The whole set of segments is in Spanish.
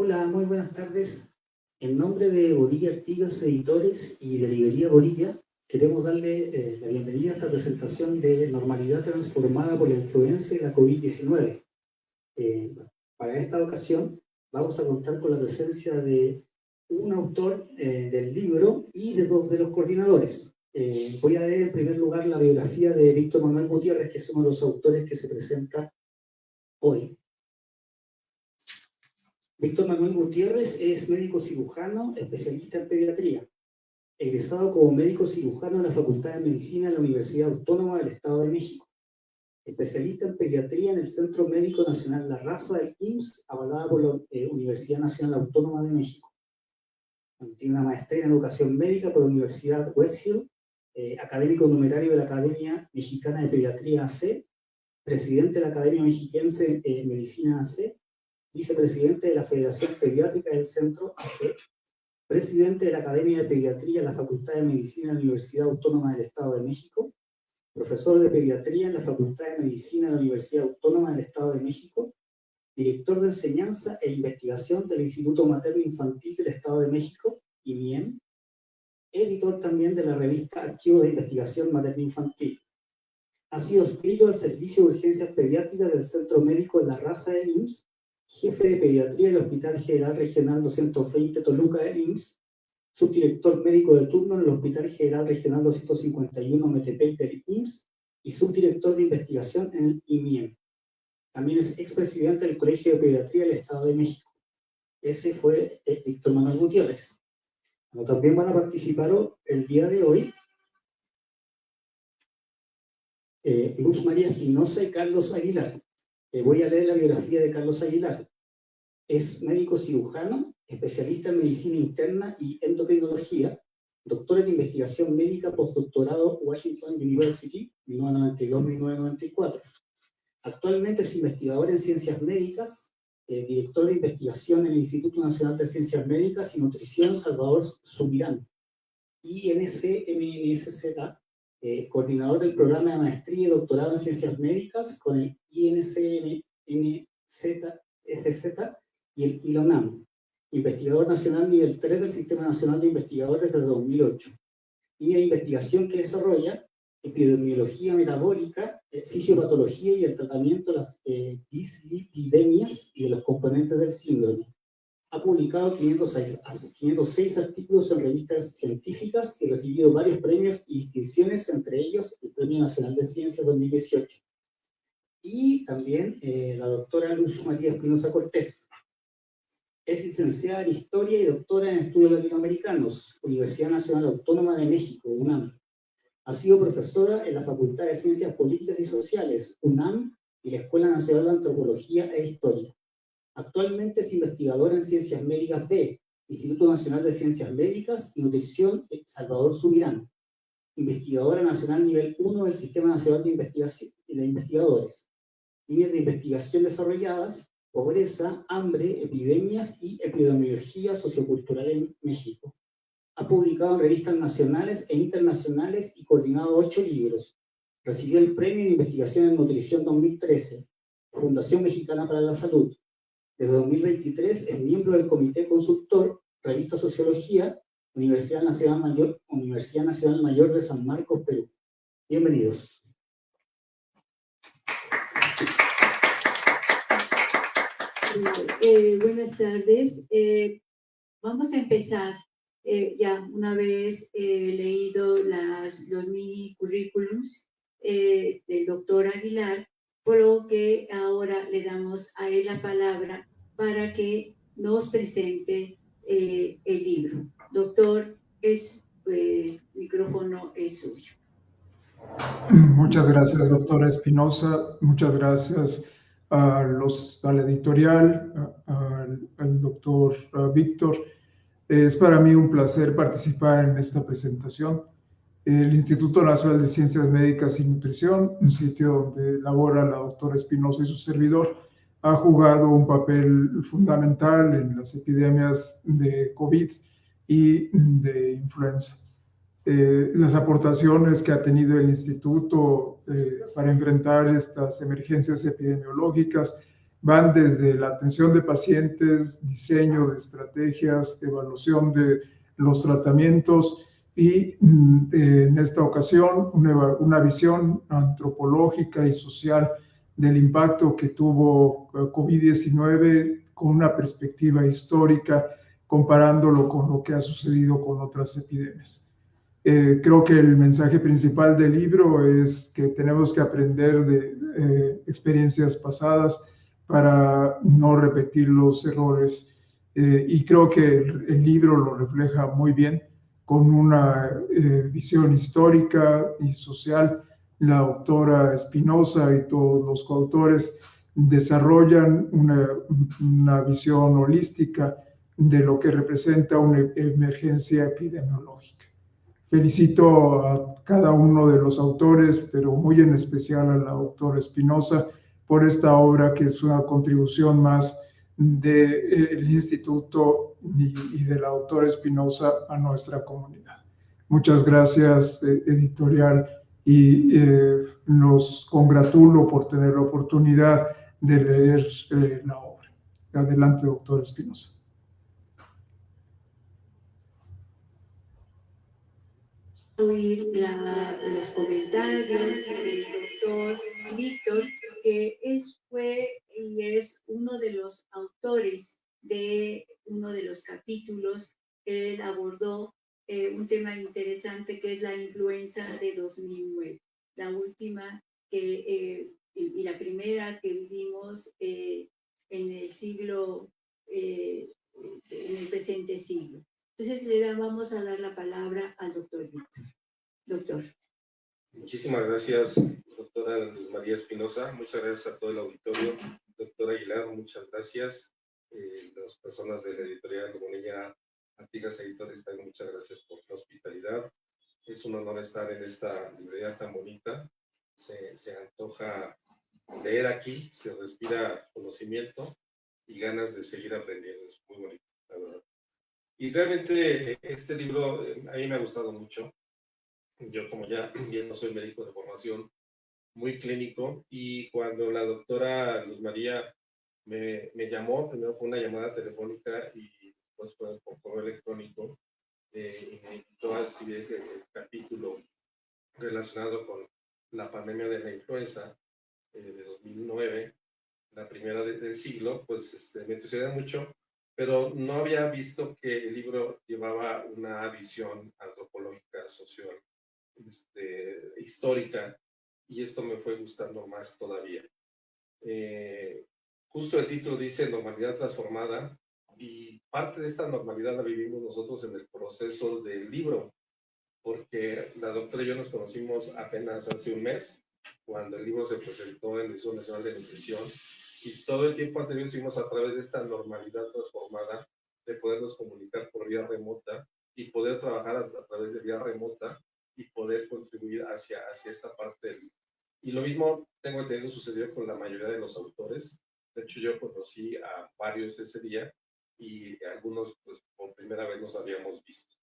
Hola, muy buenas tardes. En nombre de Borilla Artigas Editores y de Librería Borilla, queremos darle la bienvenida a esta presentación de Normalidad transformada por la influencia de la COVID-19. Para esta ocasión vamos a contar con la presencia de un autor del libro y de dos de los coordinadores. Voy a leer en primer lugar la biografía de Víctor Manuel Gutiérrez, que es uno de los autores que se presenta hoy. Víctor Manuel Gutiérrez es médico cirujano, especialista en pediatría, egresado como médico cirujano de la Facultad de Medicina de la Universidad Autónoma del Estado de México, especialista en pediatría en el Centro Médico Nacional La Raza del IMSS, avalada por la Universidad Nacional Autónoma de México. Tiene una maestría en educación médica por la Universidad West Hill, académico numerario de la Academia Mexicana de Pediatría AC, presidente de la Academia Mexiquense de Medicina AC, vicepresidente de la Federación Pediátrica del Centro AC, presidente de la Academia de Pediatría de la Facultad de Medicina de la Universidad Autónoma del Estado de México, profesor de Pediatría en la Facultad de Medicina de la Universidad Autónoma del Estado de México, director de Enseñanza e Investigación del Instituto Materno Infantil del Estado de México, IMIEM, editor también de la revista Archivo de Investigación Materno Infantil. Ha sido adscrito al Servicio de Urgencias Pediátricas del Centro Médico de La Raza del IMSS, jefe de pediatría del Hospital General Regional 220 Toluca del IMSS, subdirector médico de turno en el Hospital General Regional 251 Metepec del IMSS y subdirector de investigación en el IMIEM. También es expresidente del Colegio de Pediatría del Estado de México. Ese fue Víctor Manuel Gutiérrez. Bueno, también van a participar el día de hoy Luz María Espinosa y Carlos Aguilar. Voy a leer la biografía de Carlos Aguilar. Es médico cirujano, especialista en medicina interna y endocrinología, doctor en investigación médica, postdoctorado Washington University, 1992-1994. Actualmente es investigador en ciencias médicas, director de investigación en el Instituto Nacional de Ciencias Médicas y Nutrición Salvador Subirán, INCMNSZ, coordinador del programa de maestría y doctorado en ciencias médicas con el INCMNSZ y el ILONAM, investigador nacional nivel 3 del Sistema Nacional de Investigadores desde 2008. Línea de investigación que desarrolla epidemiología metabólica, fisiopatología y el tratamiento de las dislipidemias y de los componentes del síndrome. Ha publicado 506 artículos en revistas científicas y recibido varios premios y distinciones, entre ellos el Premio Nacional de Ciencias 2018. Y también la doctora Luz María Espinosa Cortés. Es licenciada en Historia y doctora en Estudios Latinoamericanos, Universidad Nacional Autónoma de México, UNAM. Ha sido profesora en la Facultad de Ciencias Políticas y Sociales, UNAM, y la Escuela Nacional de Antropología e Historia. Actualmente es investigadora en Ciencias Médicas B, Instituto Nacional de Ciencias Médicas y Nutrición Salvador Subirán. Investigadora nacional nivel 1 del Sistema Nacional de Investigadores. Líneas de investigación desarrolladas: pobreza, hambre, epidemias y epidemiología sociocultural en México. Ha publicado en revistas nacionales e internacionales y coordinado 8 libros. Recibió el Premio de Investigación en Nutrición 2013, Fundación Mexicana para la Salud. Desde 2023 es miembro del Comité Consultor, Revista Sociología, Universidad Nacional Mayor de San Marcos, Perú. Bienvenidos. Buenas tardes. Vamos a empezar. Ya una vez leído los mini currículums del doctor Aguilar, por lo que ahora le damos a él la palabra para que nos presente el libro. Doctor, el micrófono es suyo. Muchas gracias, doctora Espinosa. Muchas gracias a la editorial, al doctor Víctor. Es para mí un placer participar en esta presentación. El Instituto Nacional de Ciencias Médicas y Nutrición, un sitio donde labora la doctora Espinosa y su servidor, ha jugado un papel fundamental en las epidemias de COVID y de influenza. Las aportaciones que ha tenido el Instituto para enfrentar estas emergencias epidemiológicas van desde la atención de pacientes, diseño de estrategias, evaluación de los tratamientos y en esta ocasión una visión antropológica y social del impacto que tuvo COVID-19 con una perspectiva histórica, comparándolo con lo que ha sucedido con otras epidemias. Creo que el mensaje principal del libro es que tenemos que aprender de experiencias pasadas para no repetir los errores. Y creo que el libro lo refleja muy bien con una visión histórica y social. La autora Espinosa y todos los coautores desarrollan una visión holística de lo que representa una emergencia epidemiológica. Felicito a cada uno de los autores, pero muy en especial a la autora Espinosa por esta obra que es una contribución más del Instituto y de la autora Espinosa a nuestra comunidad. Muchas gracias, editorial, y nos congratulo por tener la oportunidad de leer la obra. Adelante, doctora Espinosa. Oír los comentarios del doctor Víctor, que fue y es uno de los autores de uno de los capítulos. Él abordó un tema interesante que es la influenza de 2009, la última y la primera que vivimos en el siglo, en el presente siglo. Entonces vamos a dar la palabra al doctor Víctor. Doctor. Muchísimas gracias, doctora Luz María Espinosa. Muchas gracias a todo el auditorio. Doctor Aguilar, muchas gracias. Las personas de la editorial Bonilla Artigas Editores, también muchas gracias por la hospitalidad. Es un honor estar en esta librería tan bonita. Se antoja leer aquí, se respira conocimiento y ganas de seguir aprendiendo. Es muy bonito, la verdad. Y realmente este libro a mí me ha gustado mucho. Yo, como ya no soy médico de formación, muy clínico, y cuando la doctora Luz María me llamó, primero fue una llamada telefónica y después fue por correo electrónico, y me invitó a escribir el capítulo relacionado con la pandemia de la influenza de 2009, la primera del siglo, pues me entusiasmé mucho, pero no había visto que el libro llevaba una visión antropológica, social, histórica, y esto me fue gustando más todavía. Justo el título dice normalidad transformada, y parte de esta normalidad la vivimos nosotros en el proceso del libro, porque la doctora y yo nos conocimos apenas hace un mes, cuando el libro se presentó en el Instituto Nacional de Nutrición, y todo el tiempo anterior estuvimos a través de esta normalidad transformada de podernos comunicar por vía remota y poder trabajar a través de vía remota y poder contribuir hacia esta parte del libro. Y lo mismo tengo entendido sucedió con la mayoría de los autores. De hecho, yo conocí a varios ese día y algunos pues por primera vez nos habíamos visto.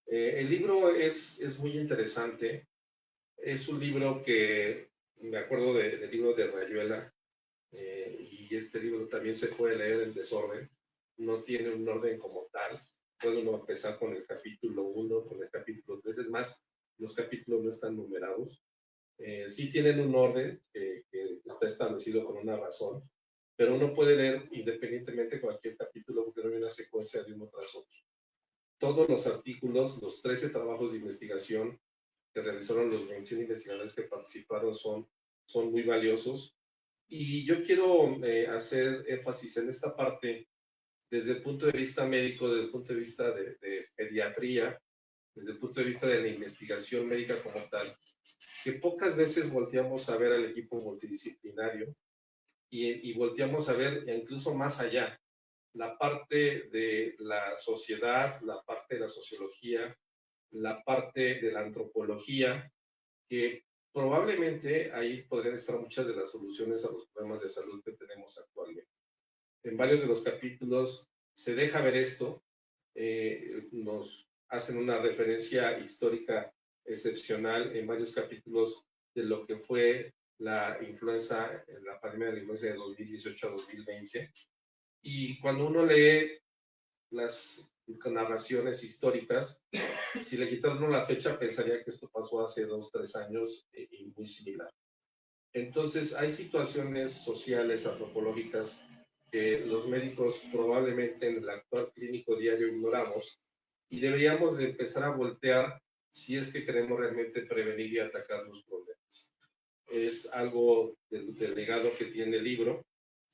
El libro es muy interesante. Es un libro que me acuerdo del libro de Rayuela, y este libro también se puede leer en desorden. No tiene un orden como tal. Puede uno empezar con el capítulo 1, con el capítulo 3. Es más, los capítulos no están numerados. Sí tienen un orden que está establecido con una razón, pero uno puede leer independientemente cualquier capítulo porque no hay una secuencia de uno tras otro. Todos los artículos, los 13 trabajos de investigación que realizaron los 21 investigadores que participaron son muy valiosos. Y yo quiero hacer énfasis en esta parte desde el punto de vista médico, desde el punto de vista de pediatría, desde el punto de vista de la investigación médica como tal, que pocas veces volteamos a ver al equipo multidisciplinario y volteamos a ver incluso más allá, la parte de la sociedad, la parte de la sociología, la parte de la antropología, que probablemente ahí podrían estar muchas de las soluciones a los problemas de salud que tenemos actualmente. En varios de los capítulos se deja ver esto, nos hacen una referencia histórica excepcional en varios capítulos de lo que fue la influenza, la pandemia de la influenza de 2018 a 2020. Y cuando uno lee las narraciones históricas, si le quitaron uno la fecha, pensaría que esto pasó hace 2, 3 años y muy similar. Entonces, hay situaciones sociales, antropológicas, que los médicos probablemente en el actual clínico diario ignoramos y deberíamos de empezar a voltear si es que queremos realmente prevenir y atacar los problemas. Es algo del legado que tiene el libro.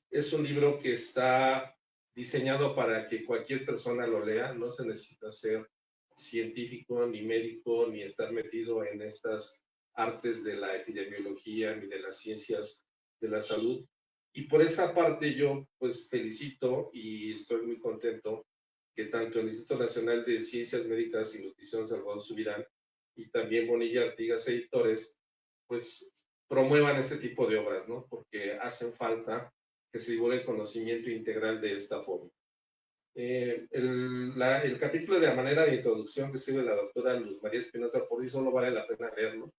Es un libro que está diseñado para que cualquier persona lo lea. No se necesita ser científico, ni médico, ni estar metido en estas artes de la epidemiología, ni de las ciencias de la salud. Y por esa parte yo pues felicito y estoy muy contento que tanto el Instituto Nacional de Ciencias Médicas y Nutrición Salvador Subirán y también Bonilla Artigas Editores pues promuevan este tipo de obras, ¿no? Porque hacen falta que se divulgue el conocimiento integral de esta forma. El capítulo de la manera de introducción que escribe la doctora Luz María Espinosa, por sí solo vale la pena leerlo.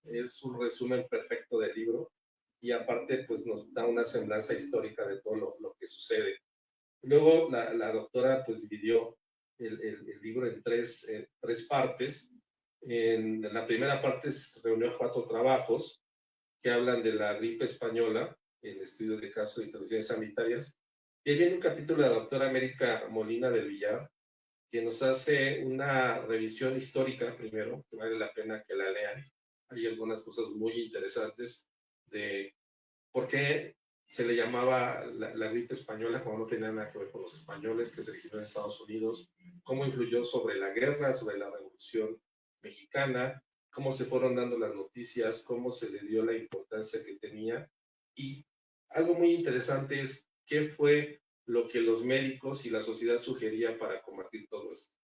Es un resumen perfecto del libro y aparte pues nos da una semblanza histórica de todo lo que sucede. Luego la doctora pues dividió el libro en tres partes. En la primera parte reunió 4 trabajos que hablan de la gripe española, el estudio de casos de intervenciones sanitarias. Y ahí viene un capítulo de la doctora América Molina del Villar, que nos hace una revisión histórica primero, que vale la pena que la lean. Hay algunas cosas muy interesantes de por qué se le llamaba la gripe española cuando no tenía nada que ver con los españoles, que se originó en Estados Unidos, cómo influyó sobre la guerra, sobre la Revolución Mexicana, cómo se fueron dando las noticias, cómo se le dio la importancia que tenía. Y algo muy interesante es qué fue lo que los médicos y la sociedad sugería para combatir todo esto.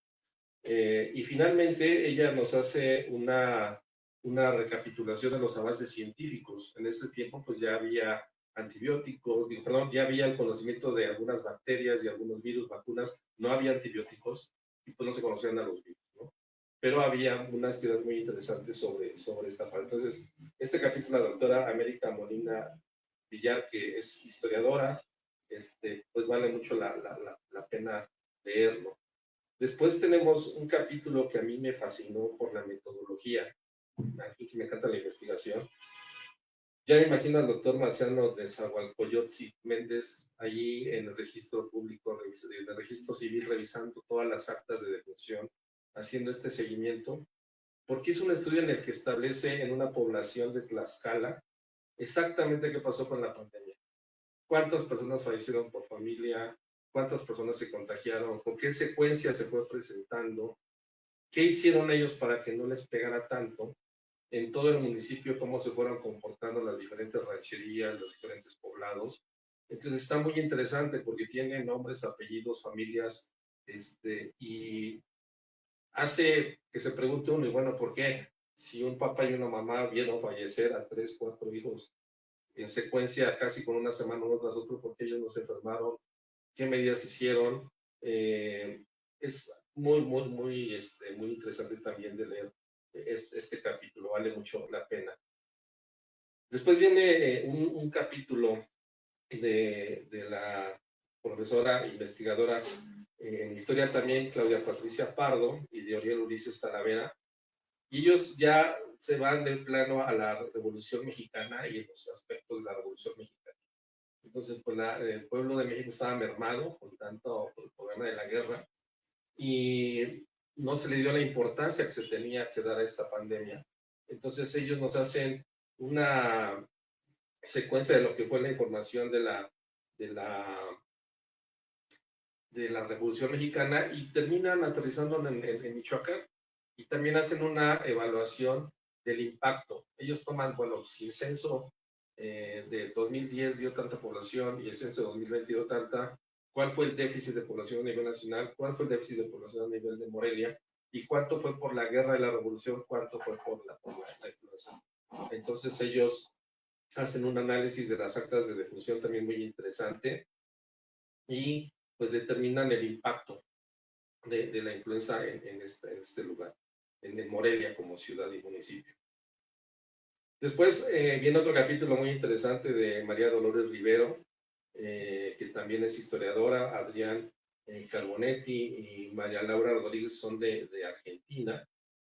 Y finalmente ella nos hace una recapitulación de los avances científicos. En ese tiempo pues ya había antibióticos, perdón, ya había el conocimiento de algunas bacterias y algunos virus, vacunas, no había antibióticos y pues no se conocían a los virus, ¿no? Pero había unas teorías muy interesantes sobre esta parte. Entonces, este capítulo, la doctora América Molina Villar, que es historiadora, pues vale mucho la pena leerlo. Después tenemos un capítulo que a mí me fascinó por la metodología. A mí que me encanta la investigación. Ya me imagino al doctor Marciano de Zahualcoyotzi Méndez allí en el registro público, en el registro civil, revisando todas las actas de defunción, haciendo este seguimiento, porque es un estudio en el que establece en una población de Tlaxcala exactamente qué pasó con la pandemia. Cuántas personas fallecieron por familia, cuántas personas se contagiaron, con qué secuencia se fue presentando, qué hicieron ellos para que no les pegara tanto en todo el municipio, cómo se fueron comportando las diferentes rancherías, los diferentes poblados. Entonces está muy interesante porque tiene nombres, apellidos, familias, y hace que se pregunte uno, y bueno, ¿por qué? Si un papá y una mamá vieron fallecer a 3, 4 hijos en secuencia, casi con una semana uno tras otro, ¿por qué ellos no se enfermaron? ¿Qué medidas hicieron? Es muy interesante también de leer este capítulo, vale mucho la pena. Después viene un capítulo de la profesora investigadora en historia también, Claudia Patricia Pardo, y de Oriel Ulises Talavera, y ellos ya se van del plano a la Revolución Mexicana y los aspectos de la Revolución Mexicana. Entonces, pues el pueblo de México estaba mermado con tanto por el problema de la guerra y no se le dio la importancia que se tenía que dar a esta pandemia. Entonces, ellos nos hacen una secuencia de lo que fue la información de la Revolución Mexicana y terminan aterrizando en Michoacán y también hacen una evaluación del impacto. Ellos toman, bueno, si el censo de 2010 dio tanta población y el censo de 2020 dio tanta, ¿cuál fue el déficit de población a nivel nacional? ¿Cuál fue el déficit de población a nivel de Morelia? ¿Y cuánto fue por la guerra de la revolución? ¿Cuánto fue por la influenza? Entonces ellos hacen un análisis de las actas de defunción también muy interesante y pues determinan el impacto de la influenza en este lugar, en Morelia como ciudad y municipio. Después viene otro capítulo muy interesante de María Dolores Rivero, que también es historiadora. Adrián Carbonetti y María Laura Rodríguez son de Argentina.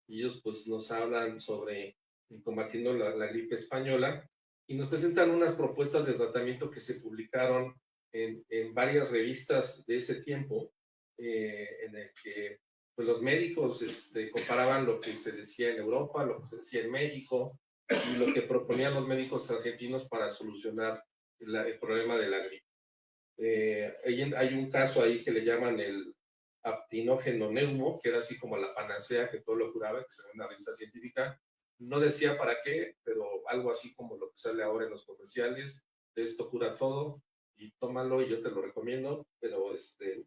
Y ellos pues nos hablan sobre combatiendo la gripe española y nos presentan unas propuestas de tratamiento que se publicaron en varias revistas de ese tiempo, en el que pues, los médicos comparaban lo que se decía en Europa, lo que se decía en México y lo que proponían los médicos argentinos para solucionar el problema de la gripe. Hay un caso ahí que le llaman el aptinógeno neumo, que era así como la panacea que todo lo curaba, que es una revista científica. No decía para qué, pero algo así como lo que sale ahora en los comerciales, de esto cura todo, y tómalo y yo te lo recomiendo, pero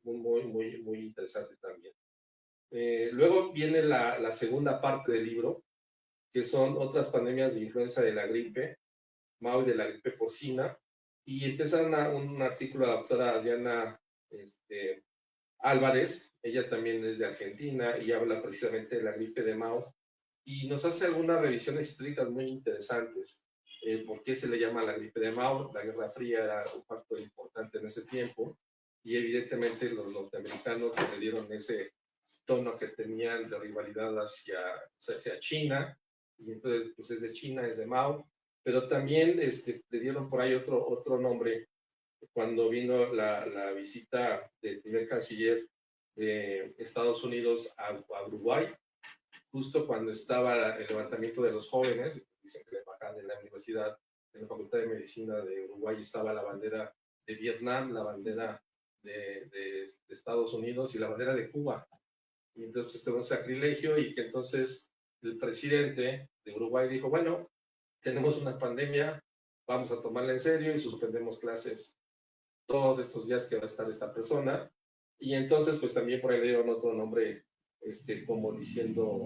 muy interesante también. Luego viene la segunda parte del libro, que son otras pandemias de influenza de la gripe, Mao y de la gripe porcina, y empieza un artículo de la doctora Diana Álvarez, ella también es de Argentina y habla precisamente de la gripe de Mao, y nos hace algunas revisiones históricas muy interesantes. ¿Por qué se le llama la gripe de Mao? La Guerra Fría era un factor importante en ese tiempo, y evidentemente los norteamericanos le dieron ese tono que tenían de rivalidad hacia China, y entonces pues es de China, es de Mao, pero también le dieron por ahí otro nombre cuando vino la visita del primer canciller de Estados Unidos a Uruguay, justo cuando estaba el levantamiento de los jóvenes. Dicen que en la universidad, en la Facultad de Medicina de Uruguay, estaba la bandera de Vietnam, la bandera de Estados Unidos y la bandera de Cuba. Y entonces este fue un sacrilegio, y que entonces el presidente de Uruguay dijo, bueno, tenemos una pandemia, vamos a tomarla en serio y suspendemos clases todos estos días que va a estar esta persona. Y entonces pues también por ahí le dieron otro nombre, como diciendo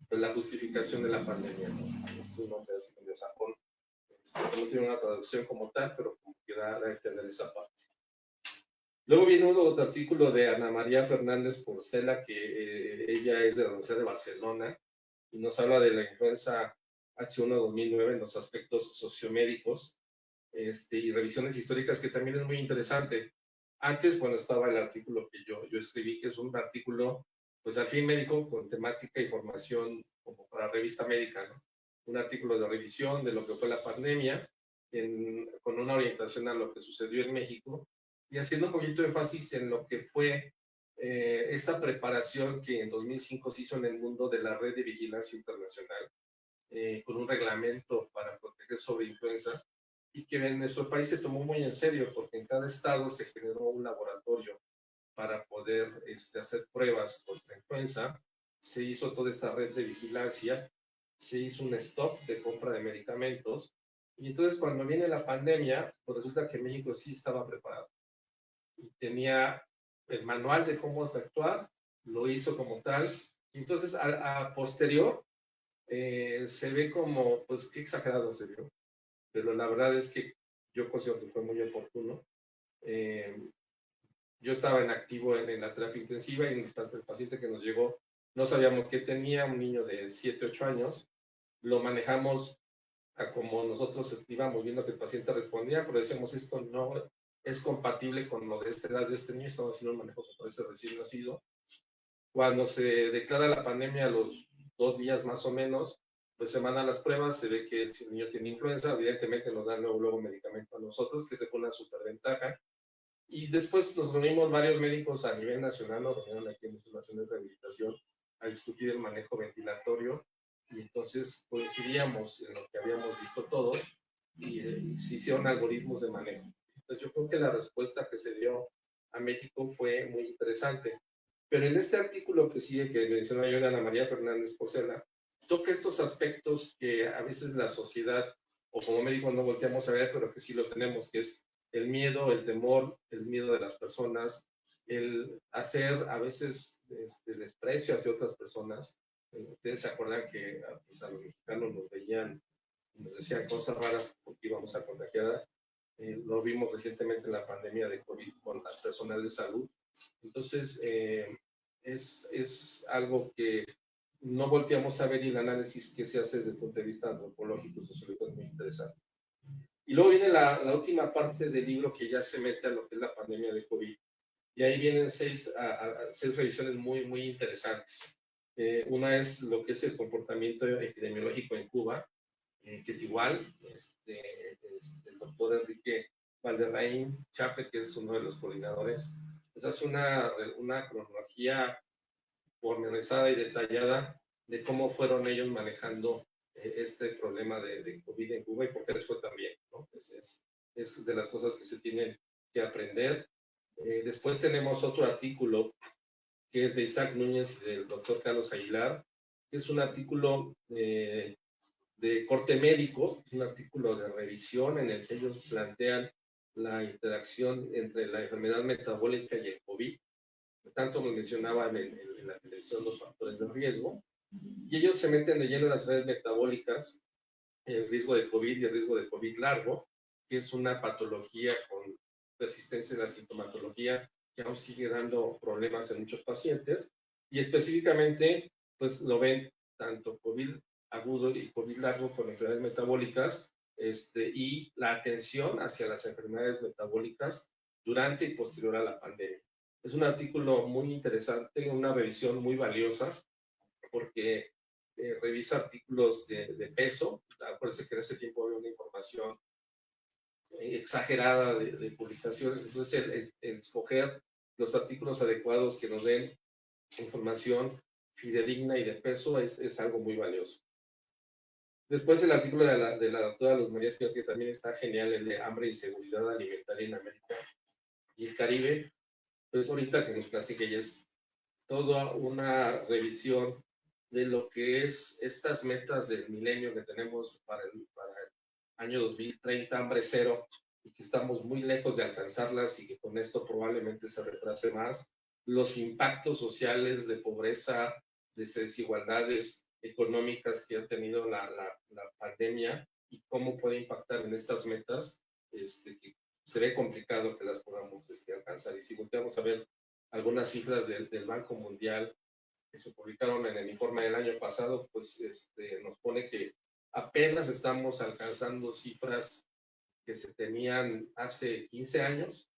pues, la justificación de la pandemia, ¿no? Un nombre así medio sajón, que no tiene una traducción como tal, pero como que da a entender esa parte. Luego viene otro artículo de Ana María Fernández Porcela, que ella es de la Universidad de Barcelona, y nos habla de la influenza H1N1 en los aspectos sociomédicos, y revisiones históricas, que también es muy interesante. Antes, bueno, estaba el artículo que yo escribí, que es un artículo, pues al fin médico, con temática y formación como para revista médica, ¿no? Un artículo de revisión de lo que fue la pandemia, con una orientación a lo que sucedió en México, y haciendo un poquito de énfasis en lo que fue esta preparación que en 2005 se hizo en el mundo de la Red de Vigilancia Internacional, con un reglamento para proteger sobre influenza, y que en nuestro país se tomó muy en serio, porque en cada estado se generó un laboratorio para poder hacer pruebas contra influenza. Se hizo toda esta red de vigilancia, se hizo un stock de compra de medicamentos, y entonces cuando viene la pandemia, pues resulta que México sí estaba preparado y tenía el manual de cómo actuar, lo hizo como tal. Entonces a posterior se ve como, pues qué exagerado se vio, pero la verdad es que yo considero que fue muy oportuno. Yo estaba en activo en la terapia intensiva, y el paciente que nos llegó no sabíamos qué tenía, un niño de 7, 8 años, lo manejamos a como nosotros íbamos viendo que el paciente respondía, pero decíamos, esto no es compatible con lo de esta edad de este niño, estamos haciendo un manejo con ese recién nacido. Cuando se declara la pandemia, a los 2 días más o menos, pues se mandan las pruebas, se ve que el niño tiene influenza, evidentemente nos dan luego medicamento a nosotros, que se fue una superventaja. Y después nos reunimos varios médicos a nivel nacional, nos reunieron aquí en la Fundación de Rehabilitación a discutir el manejo ventilatorio, y entonces coincidíamos en lo que habíamos visto todos, y se hicieron algoritmos de manejo. Entonces yo creo que la respuesta que se dio a México fue muy interesante. Pero en este artículo que sigue, que menciona yo de Ana María Fernández Porcela, toca estos aspectos que a veces la sociedad, o como médicos, no volteamos a ver, pero que sí lo tenemos, que es el miedo, el temor, el miedo de las personas, el hacer a veces desprecio hacia otras personas. Ustedes se acuerdan que pues, a los mexicanos nos veían, nos decían cosas raras porque íbamos a contagiar. Lo vimos recientemente en la pandemia de COVID con las personas de salud. Entonces, es algo que no volteamos a ver, y el análisis que se hace desde el punto de vista antropológico y sociológico es muy interesante. Y luego viene la última parte del libro, que ya se mete a lo que es la pandemia de COVID. Y ahí vienen seis revisiones muy, muy interesantes. Una es lo que es el comportamiento epidemiológico en Cuba, que igual el doctor Enrique Valderraín Chape, que es uno de los coordinadores, pues hace una cronología pormenorizada y detallada de cómo fueron ellos manejando este problema de COVID en Cuba y por qué les fue tan bien, ¿no? Es de las cosas que se tienen que aprender. Después tenemos otro artículo que es de Isaac Núñez y del doctor Carlos Aguilar, que es un artículo de corte médico, un artículo de revisión en el que ellos plantean la interacción entre la enfermedad metabólica y el COVID. Tanto me mencionaban en la televisión los factores de riesgo, y ellos se meten de lleno en las redes metabólicas, el riesgo de COVID y el riesgo de COVID largo, que es una patología con persistencia de la sintomatología que aún sigue dando problemas en muchos pacientes, y específicamente, pues lo ven tanto COVID agudo y COVID largo con enfermedades metabólicas, y la atención hacia las enfermedades metabólicas durante y posterior a la pandemia. Es un artículo muy interesante, una revisión muy valiosa, porque revisa artículos de peso. Acuérdense que en ese tiempo había una información exagerada de publicaciones, entonces el escoger los artículos adecuados que nos den información fidedigna y de peso es algo muy valioso. Después el artículo de la doctora Luz María Espinosa, que también está genial, el de hambre y seguridad alimentaria en América y el Caribe. Pues ahorita que nos platique, ella es toda una revisión de lo que es estas metas del milenio que tenemos para el año 2030, hambre cero, y que estamos muy lejos de alcanzarlas y que con esto probablemente se retrase más. Los impactos sociales de pobreza, de desigualdades económicas que ha tenido la pandemia y cómo puede impactar en estas metas, que se ve complicado que las podamos alcanzar. Y si volteamos a ver algunas cifras del Banco Mundial que se publicaron en el informe del año pasado, pues nos pone que apenas estamos alcanzando cifras que se tenían hace 15 años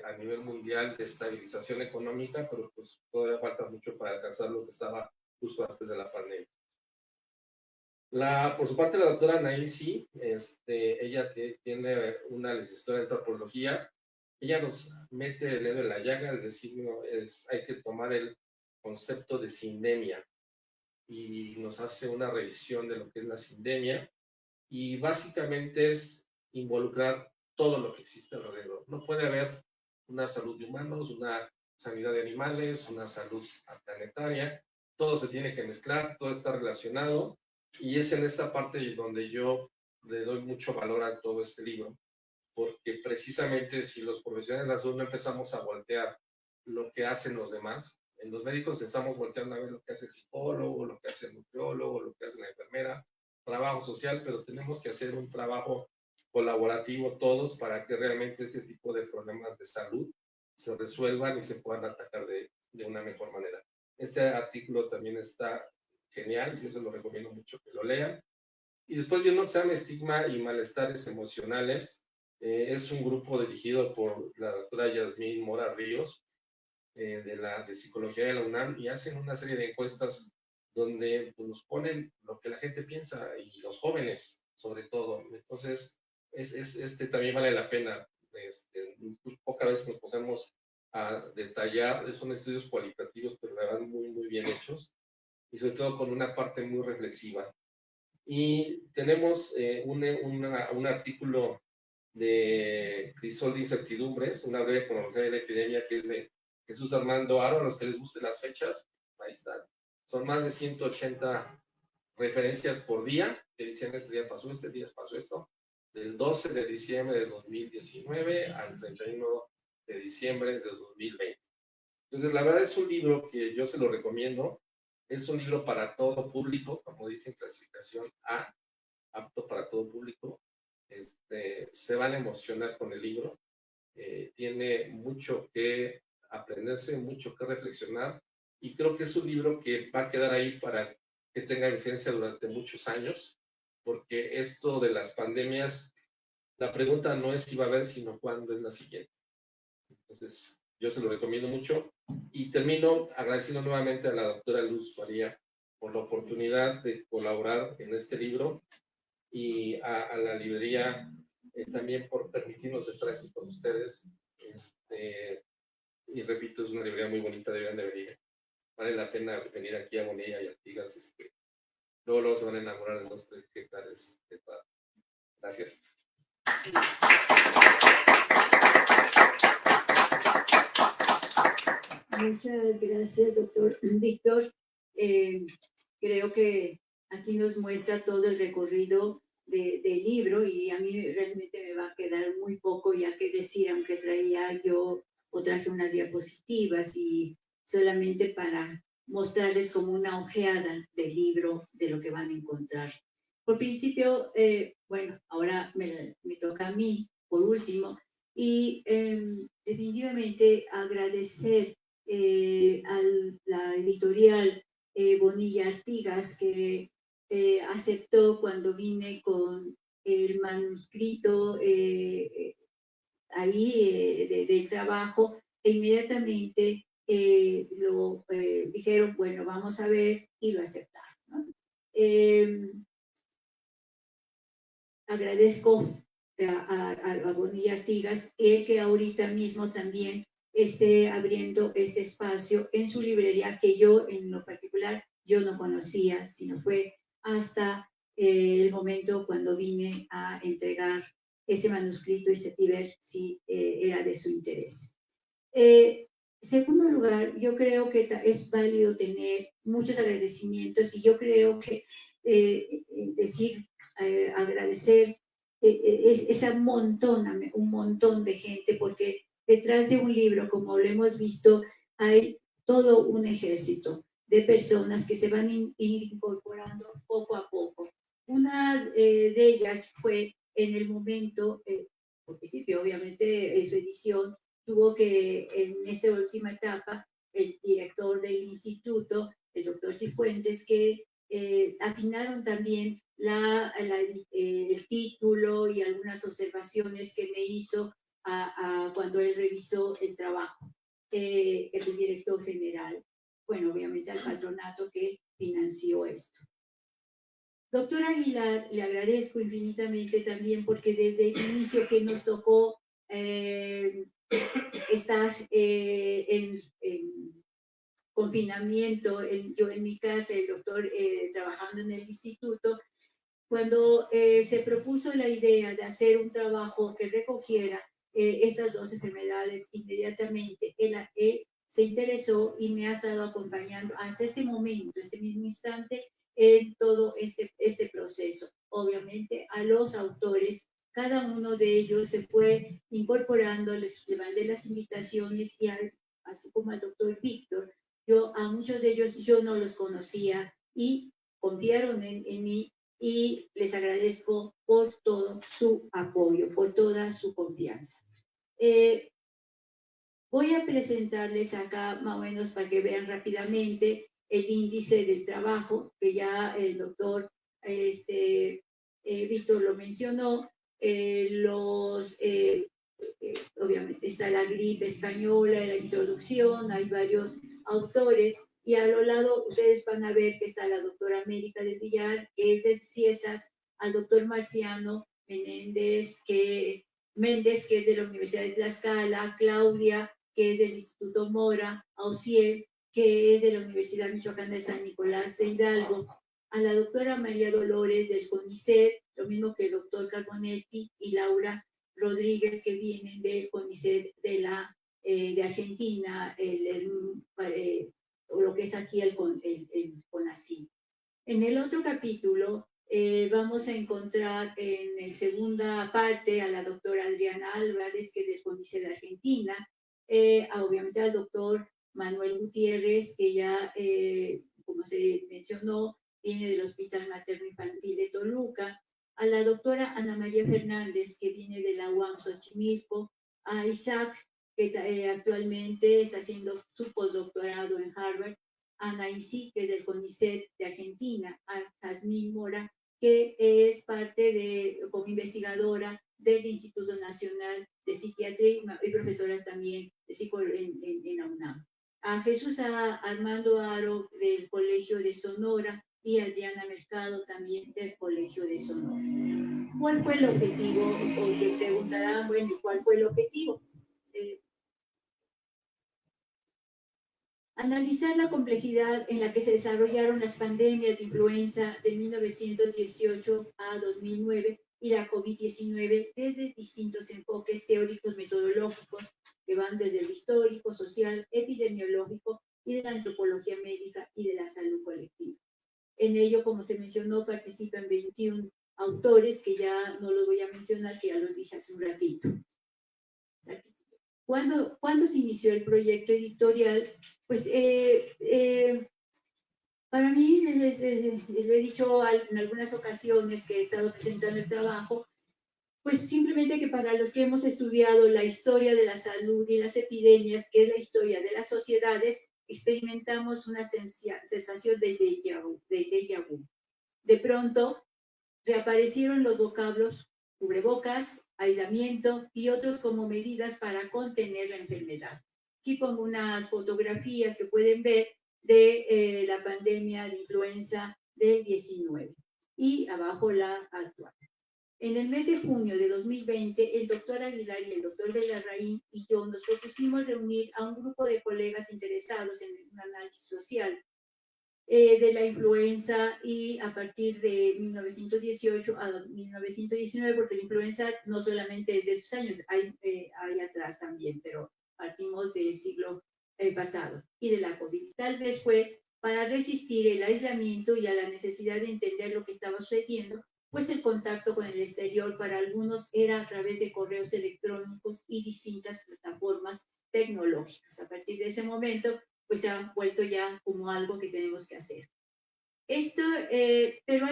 a nivel mundial de estabilización económica, pero pues todavía falta mucho para alcanzar lo que estaba justo antes de la pandemia. Por su parte, la doctora Anaí, ella tiene una licenciatura en antropología. Ella nos mete el dedo en la llaga, el decir, hay que tomar el concepto de sindemia, y nos hace una revisión de lo que es la sindemia, y básicamente es involucrar todo lo que existe alrededor. No puede haber una salud de humanos, una sanidad de animales, una salud planetaria, todo se tiene que mezclar, todo está relacionado, y es en esta parte donde yo le doy mucho valor a todo este libro, porque precisamente si los profesionales de la salud no empezamos a voltear lo que hacen los demás, en los médicos estamos volteando a ver lo que hace el psicólogo, lo que hace el nutriólogo, lo que hace la enfermera, trabajo social, pero tenemos que hacer un trabajo colaborativo todos para que realmente este tipo de problemas de salud se resuelvan y se puedan atacar de una mejor manera. Este artículo también está genial, yo se lo recomiendo mucho que lo lean. Y después viene un examen estigma y malestares emocionales. Es un grupo dirigido por la doctora Yasmín Mora Ríos, de Psicología de la UNAM, y hacen una serie de encuestas donde pues, nos ponen lo que la gente piensa, y los jóvenes sobre todo. Entonces, también vale la pena. Pocas veces nos posamos a detallar, son estudios cualitativos, pero la verdad muy, muy bien hechos, y sobre todo con una parte muy reflexiva. Y tenemos un artículo de Crisol de Incertidumbres, una breve cronología de la epidemia, que es de Jesús Armando Aro. A los que les gusten las fechas, ahí están. Son más de 180 referencias por día, que dicen este día pasó esto, del 12 de diciembre de 2019 al 31 de diciembre de 2020. Entonces, la verdad es un libro que yo se lo recomiendo. Es un libro para todo público, como dice clasificación A, apto para todo público. Se van a emocionar con el libro. Tiene mucho que aprenderse, mucho que reflexionar, y creo que es un libro que va a quedar ahí para que tenga vigencia durante muchos años, porque esto de las pandemias, la pregunta no es si va a haber, sino cuándo es la siguiente. Entonces, yo se lo recomiendo mucho y termino agradeciendo nuevamente a la doctora Luz María por la oportunidad de colaborar en este libro y a la librería también por permitirnos estar aquí con ustedes. Y repito, es una librería muy bonita, deberían de venir. Vale la pena venir aquí a Bonilla y Artigas. Luego se van a enamorar de los 3 hectáreas de paz. Gracias. Muchas gracias, doctor Víctor. Creo que aquí nos muestra todo el recorrido del libro y a mí realmente me va a quedar muy poco ya que decir, aunque traje unas diapositivas y solamente para mostrarles como una ojeada del libro de lo que van a encontrar. Por principio, bueno, ahora me toca a mí, por último, y definitivamente agradecer a la editorial Bonilla Artigas, que aceptó cuando vine con el manuscrito del trabajo, e inmediatamente lo dijeron, bueno, vamos a ver, y lo aceptaron, ¿no? Agradezco a Bonilla Artigas, el que ahorita mismo también esté abriendo este espacio en su librería, que yo en lo particular yo no conocía, sino fue hasta el momento cuando vine a entregar ese manuscrito y ver si era de su interés. Segundo lugar, yo creo que es válido tener muchos agradecimientos y yo creo que agradecer un montón de gente, porque detrás de un libro, como lo hemos visto, hay todo un ejército de personas que se van a ir incorporando poco a poco. Una de ellas fue en el momento, porque sí, obviamente en su edición tuvo que, en esta última etapa, el director del instituto, el doctor Cifuentes, que afinaron también el título y algunas observaciones que me hizo cuando él revisó el trabajo, que es el director general. Bueno, obviamente al patronato que financió esto. Doctor Aguilar, le agradezco infinitamente también porque desde el inicio que nos tocó estar en confinamiento, yo en mi casa, el doctor trabajando en el instituto, cuando se propuso la idea de hacer un trabajo que recogiera esas 2 enfermedades, inmediatamente él se interesó y me ha estado acompañando hasta este momento, este mismo instante, en todo este proceso. Obviamente a los autores, cada uno de ellos se fue incorporando, les mandé las invitaciones y así como al doctor Víctor, a muchos de ellos yo no los conocía y confiaron en mí, y les agradezco por todo su apoyo, por toda su confianza. Voy a presentarles acá más o menos para que vean rápidamente el índice del trabajo, que ya el doctor Víctor lo mencionó. Obviamente está la gripe española, la introducción, hay varios autores, y a lo lado ustedes van a ver que está la doctora América del Villar, que es de Ciesas, al doctor Marciano Méndez, que es de la Universidad de Tlaxcala, Claudia, que es del Instituto Mora, Auxiel, que es de la Universidad Michoacana de San Nicolás de Hidalgo, a la doctora María Dolores del CONICET, lo mismo que el doctor Carbonetti y Laura Rodríguez, que vienen del CONICET de Argentina, o lo que es aquí el CONACYT. En el otro capítulo vamos a encontrar en la segunda parte a la doctora Adriana Álvarez, que es del CONICET de Argentina, obviamente al doctor Manuel Gutiérrez, que ya, como se mencionó, viene del Hospital Materno Infantil de Toluca, a la doctora Ana María Fernández, que viene de la UAM Xochimilco, a Isaac, que actualmente está haciendo su postdoctorado en Harvard, Ana Isi, que es del CONICET de Argentina, a Jazmín Mora, que es como investigadora del Instituto Nacional de Psiquiatría y profesora también de en la UNAM. A Jesús Armando Aro del Colegio de Sonora y Adriana Mercado también del Colegio de Sonora. ¿Cuál fue el objetivo? O me preguntarán, bueno, ¿cuál fue el objetivo? Analizar la complejidad en la que se desarrollaron las pandemias de influenza de 1918 a 2009 y la COVID-19 desde distintos enfoques teóricos metodológicos que van desde el histórico, social, epidemiológico y de la antropología médica y de la salud colectiva. En ello, como se mencionó, participan 21 autores que ya no los voy a mencionar, que ya los dije hace un ratito. ¿Cuándo se inició el proyecto editorial? Pues para mí, les he dicho en algunas ocasiones que he estado presentando el trabajo, pues simplemente que para los que hemos estudiado la historia de la salud y las epidemias, que es la historia de las sociedades, experimentamos una sensación de déjà vu. De pronto, reaparecieron los vocablos cubrebocas, aislamiento y otros como medidas para contener la enfermedad. Aquí pongo unas fotografías que pueden ver de la pandemia de influenza del 19 y abajo la actual. En el mes de junio de 2020, el doctor Aguilar y el doctor Belarraín y yo nos propusimos reunir a un grupo de colegas interesados en un análisis social de la influenza y a partir de 1918 a 1919, porque la influenza no solamente es de esos años, hay atrás también, pero partimos del siglo pasado y de la COVID. Tal vez fue para resistir el aislamiento y a la necesidad de entender lo que estaba sucediendo, pues el contacto con el exterior para algunos era a través de correos electrónicos y distintas plataformas tecnológicas. A partir de ese momento, pues se ha vuelto ya como algo que tenemos que hacer. Pero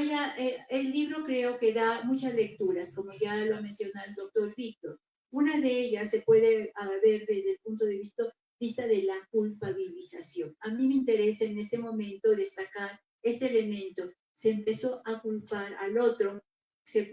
el libro creo que da muchas lecturas, como ya lo ha mencionado el doctor Víctor. Una de ellas se puede ver desde el punto de vista de la culpabilización. A mí me interesa en este momento destacar este elemento. Se empezó a culpar al otro, se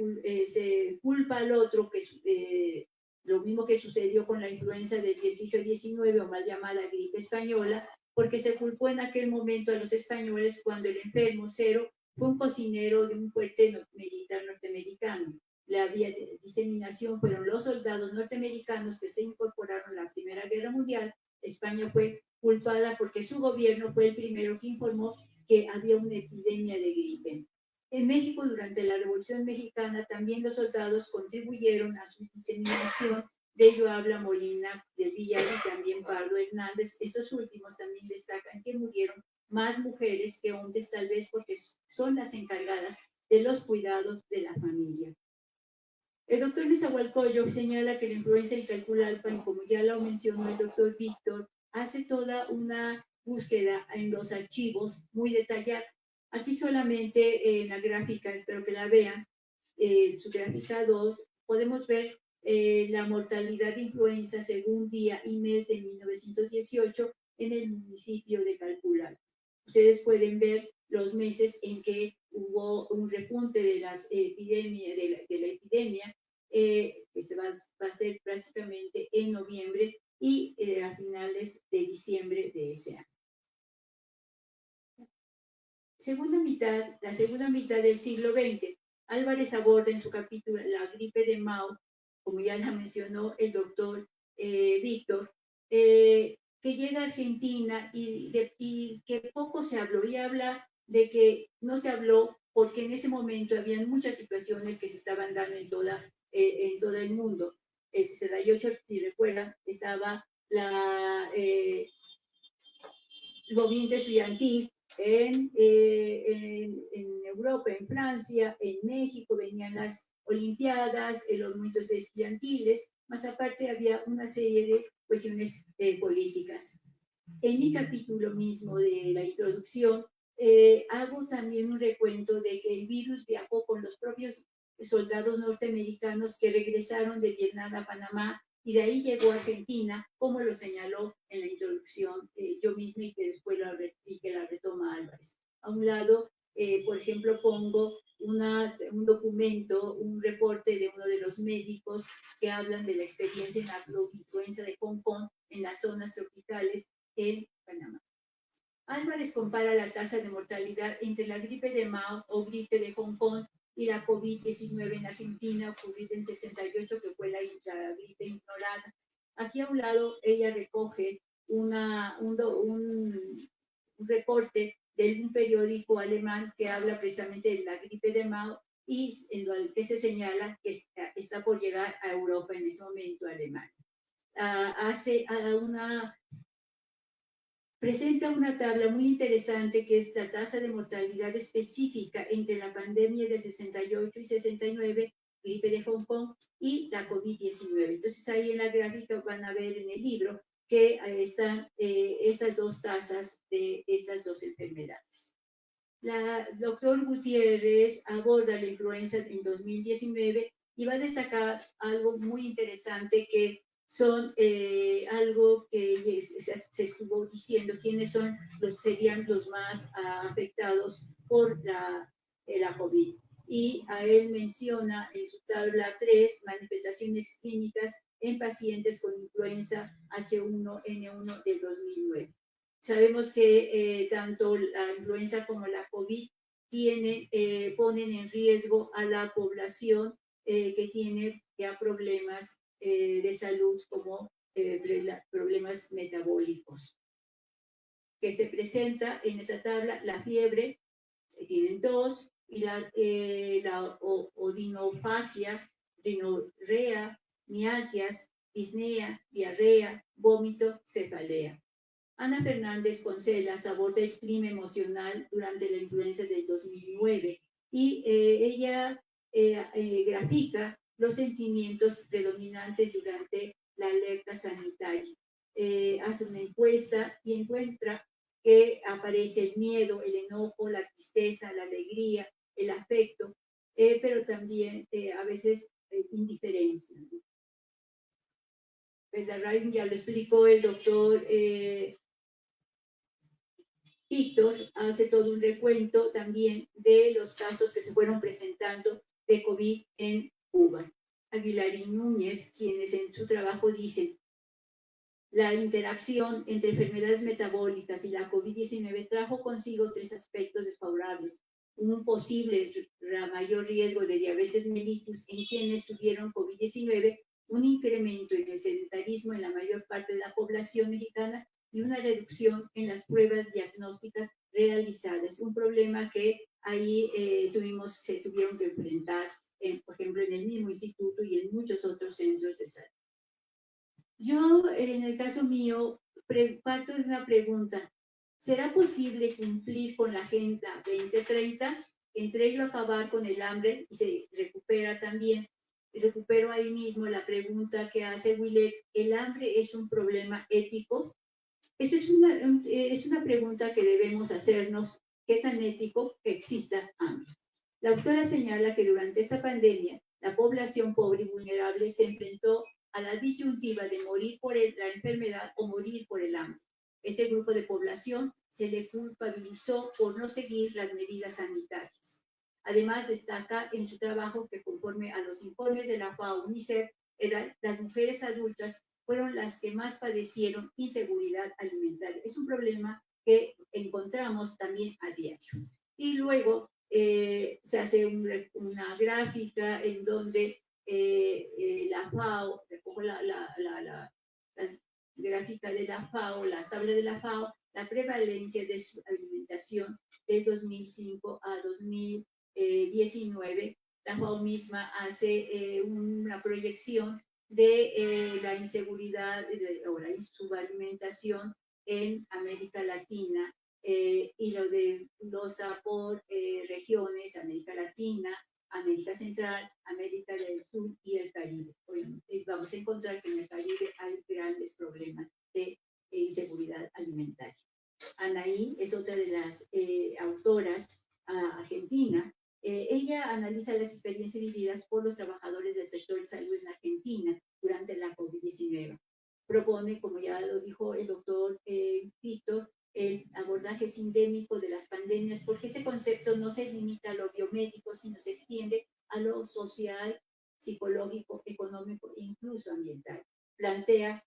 culpa al otro, que lo mismo que sucedió con la influenza del 18-19 o mal llamada gripe española, porque se culpó en aquel momento a los españoles cuando el enfermo cero fue un cocinero de un fuerte militar norteamericano. La vía de diseminación fueron los soldados norteamericanos que se incorporaron a la Primera Guerra Mundial. España fue culpada porque su gobierno fue el primero que informó que había una epidemia de gripe. En México, durante la Revolución Mexicana, también los soldados contribuyeron a su diseminación. De ello habla Molina del Villar y también Pardo Hernández. Estos últimos también destacan que murieron más mujeres que hombres, tal vez porque son las encargadas de los cuidados de la familia. El doctor Nezahualcóyotl señala que la influenza y Calculalpan, como ya lo mencionó el doctor Víctor, hace toda una búsqueda en los archivos muy detallada. Aquí solamente en la gráfica, espero que la vean, su gráfica 2, podemos ver la mortalidad de influenza según día y mes de 1918 en el municipio de Calculalpan. Ustedes pueden ver los meses en que hubo un repunte de la epidemia, que va a ser prácticamente en noviembre y a finales de diciembre de ese año. La segunda mitad del siglo XX, Álvarez aborda en su capítulo La gripe de Mao, como ya la mencionó el doctor Víctor, que llega a Argentina y que poco se habló, y habla de que no se habló porque en ese momento habían muchas situaciones que se estaban dando en todo el mundo. El 68, si recuerdan, estaba el movimiento estudiantil en Europa, en Francia, en México, venían las Olimpiadas, los movimientos estudiantiles, más aparte había una serie de cuestiones políticas. En mi capítulo mismo de la introducción, hago también un recuento de que el virus viajó con los propios soldados norteamericanos que regresaron de Vietnam a Panamá y de ahí llegó a Argentina, como lo señaló en la introducción yo misma y que después la A un lado, por ejemplo, pongo un documento, un reporte de uno de los médicos que hablan de la experiencia en la influenza de Hong Kong en las zonas tropicales en Panamá. Álvarez compara la tasa de mortalidad entre la gripe de Mao o gripe de Hong Kong y la COVID-19 en Argentina, ocurrida en 68, que fue la gripe ignorada. Aquí a un lado ella recoge un reporte de un periódico alemán que habla precisamente de la gripe de Mao y en el que se señala que está por llegar a Europa en ese momento, Alemania. Presenta una tabla muy interesante que es la tasa de mortalidad específica entre la pandemia del 68 y 69, gripe de Hong Kong, y la COVID-19. Entonces ahí en la gráfica van a ver en el libro que están esas dos tasas de esas dos enfermedades. La doctor Gutiérrez aborda la influenza en 2019 y va a destacar algo muy interesante que son algo que se estuvo diciendo, quiénes serían los más afectados por la COVID. Y a él menciona en su tabla 3 manifestaciones clínicas en pacientes con influenza H1N1 del 2009. Sabemos que tanto la influenza como la COVID ponen en riesgo a la población que tiene ya problemas de salud como problemas metabólicos. Que se presenta en esa tabla la fiebre, tienen tos, y la odinofagia, rinorrea, mialgias, disnea, diarrea, vómito, cefalea. Ana Fernández Poncelas aborda el clima emocional durante la influenza del 2009 y ella grafica los sentimientos predominantes durante la alerta sanitaria. Hace una encuesta y encuentra que aparece el miedo, el enojo, la tristeza, la alegría, el afecto, pero también a veces indiferencia. ¿Verdad? Ya lo explicó el doctor Víctor, hace todo un recuento también de los casos que se fueron presentando de COVID en Cuba. Aguilar y Núñez, quienes en su trabajo dicen, la interacción entre enfermedades metabólicas y la COVID-19 trajo consigo tres aspectos desfavorables. Un posible mayor riesgo de diabetes mellitus en quienes tuvieron COVID-19, un incremento en el sedentarismo en la mayor parte de la población mexicana y una reducción en las pruebas diagnósticas realizadas. Un problema que ahí se tuvieron que enfrentar, por ejemplo, en el mismo instituto y en muchos otros centros de salud. Yo, en el caso mío, parto de una pregunta. ¿Será posible cumplir con la Agenda 2030? Entre ello acabar con el hambre y se recupera también. Recupero ahí mismo la pregunta que hace Willet. ¿El hambre es un problema ético? Esto es una pregunta que debemos hacernos. ¿Qué tan ético que exista hambre? La autora señala que durante esta pandemia, la población pobre y vulnerable se enfrentó a la disyuntiva de morir por la enfermedad o morir por el hambre. Ese grupo de población se le culpabilizó por no seguir las medidas sanitarias. Además, destaca en su trabajo que conforme a los informes de la FAO-UNICEF, las mujeres adultas fueron las que más padecieron inseguridad alimentaria. Es un problema que encontramos también a diario. Y luego se hace una gráfica en donde la FAO, recojo la gráfica de la FAO, las tablas de la FAO, la prevalencia de su alimentación de 2005 a 2019. La FAO misma hace una proyección de la inseguridad o la subalimentación en América Latina y lo desglosa por regiones, América Latina, América Central, América del Sur y el Caribe. Vamos a encontrar que en el Caribe hay grandes problemas de inseguridad alimentaria. Anaí es otra de las autoras argentina. Ella analiza las experiencias vividas por los trabajadores del sector de salud en Argentina durante la COVID-19. Propone, como ya lo dijo el doctor Víctor, el abordaje personaje sindémico de las pandemias, porque este concepto no se limita a lo biomédico, sino se extiende a lo social, psicológico, económico e incluso ambiental. Plantea,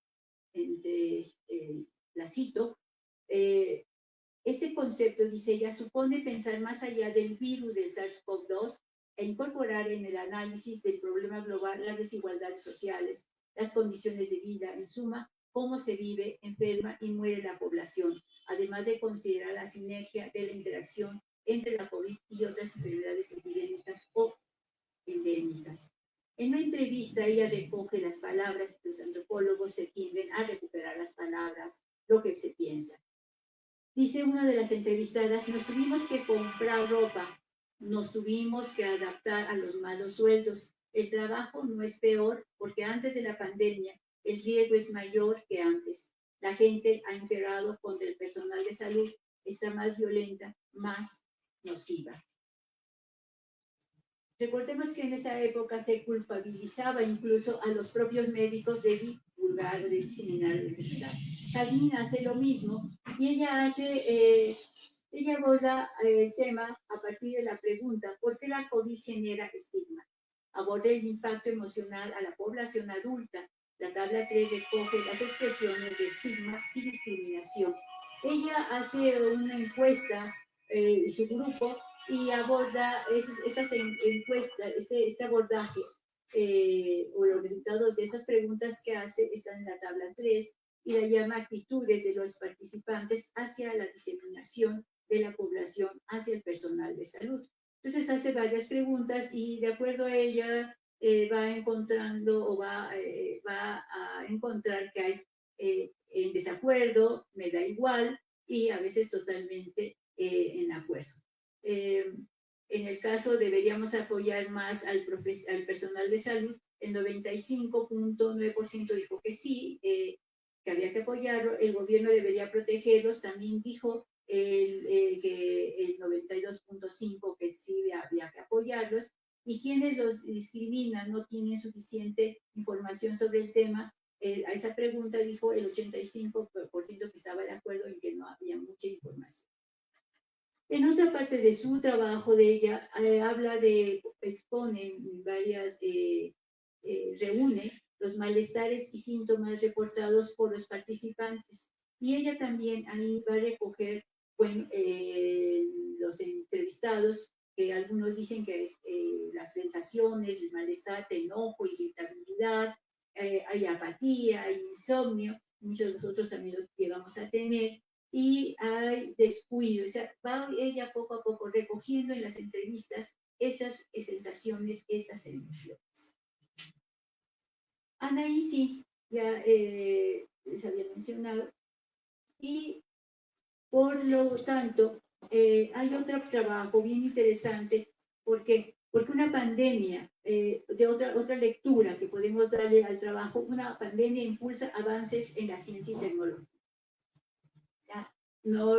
la cito, este concepto, dice ella, supone pensar más allá del virus del SARS-CoV-2 e incorporar en el análisis del problema global las desigualdades sociales, las condiciones de vida, en suma, cómo se vive, enferma y muere la población, además de considerar la sinergia de la interacción entre la COVID y otras enfermedades epidémicas o endémicas. En una entrevista ella recoge las palabras, los antropólogos se tienden a recuperar las palabras, lo que se piensa. Dice una de las entrevistadas, nos tuvimos que comprar ropa, nos tuvimos que adaptar a los malos sueldos. El trabajo no es peor porque antes de la pandemia el riesgo es mayor que antes. La gente ha empeorado contra el personal de salud, está más violenta, más nociva. Recordemos que en esa época se culpabilizaba incluso a los propios médicos de divulgar, de diseminar la enfermedad. Jazmín hace lo mismo y ella aborda el tema a partir de la pregunta, ¿por qué la COVID genera estigma? Aborda el impacto emocional a la población adulta. La tabla 3 recoge las expresiones de estigma y discriminación. Ella hace una encuesta, su grupo, y aborda esas encuestas, este abordaje, o los resultados de esas preguntas que hace están en la tabla 3 y la llama actitudes de los participantes hacia la diseminación de la población, hacia el personal de salud. Entonces hace varias preguntas y de acuerdo a ella va encontrando o va a encontrar que hay en desacuerdo, me da igual y a veces totalmente en acuerdo. En el caso deberíamos apoyar más al personal de salud, el 95.9% dijo que sí, que había que apoyarlo, el gobierno debería protegerlos, también dijo que el 92.5% que sí había que apoyarlos, y quienes los discriminan no tienen suficiente información sobre el tema. A esa pregunta dijo el 85% que estaba de acuerdo en que no había mucha información. En otra parte de su trabajo de ella, expone varias, reúne los malestares y síntomas reportados por los participantes. Y ella también ahí va a recoger los entrevistados, que algunos dicen que las sensaciones, el malestar, enojo, irritabilidad, hay apatía, hay insomnio, muchos de nosotros también lo llegamos a tener, y hay descuido. O sea, va ella poco a poco recogiendo en las entrevistas estas sensaciones, estas emociones. Anaí sí, ya les había mencionado, y por lo tanto hay otro trabajo bien interesante, porque una pandemia, de otra lectura que podemos darle al trabajo, una pandemia impulsa avances en la ciencia y tecnología. O sea, no,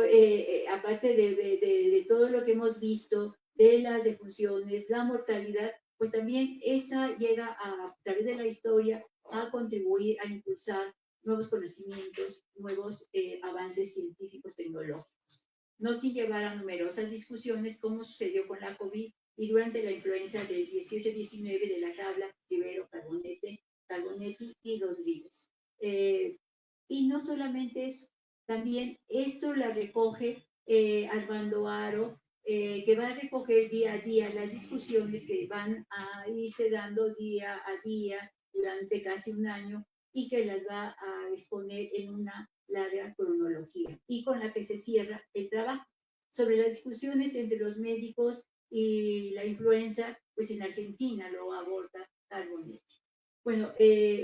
aparte de todo lo que hemos visto, de las defunciones, la mortalidad, pues también esta llega a través de la historia a contribuir a impulsar nuevos conocimientos, nuevos avances científicos, tecnológicos. No sin llevar a numerosas discusiones, como sucedió con la COVID y durante la influenza del 18-19 de la tabla Rivero, Carbonetti y Rodríguez. Y no solamente eso, también esto la recoge Armando Haro, que va a recoger día a día las discusiones que van a irse dando día a día durante casi un año y que las va a exponer en una larga cronología y con la que se cierra el trabajo. Sobre las discusiones entre los médicos y la influenza, pues en Argentina lo aborda Carbonetti. Bueno,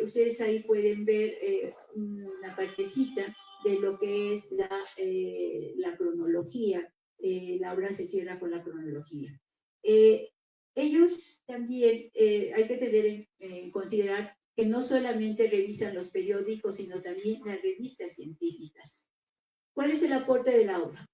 ustedes ahí pueden ver una partecita de lo que es la cronología. La obra se cierra con la cronología. Ellos también hay que tener en considerar que no solamente revisan los periódicos, sino también las revistas científicas. ¿Cuál es el aporte de la obra?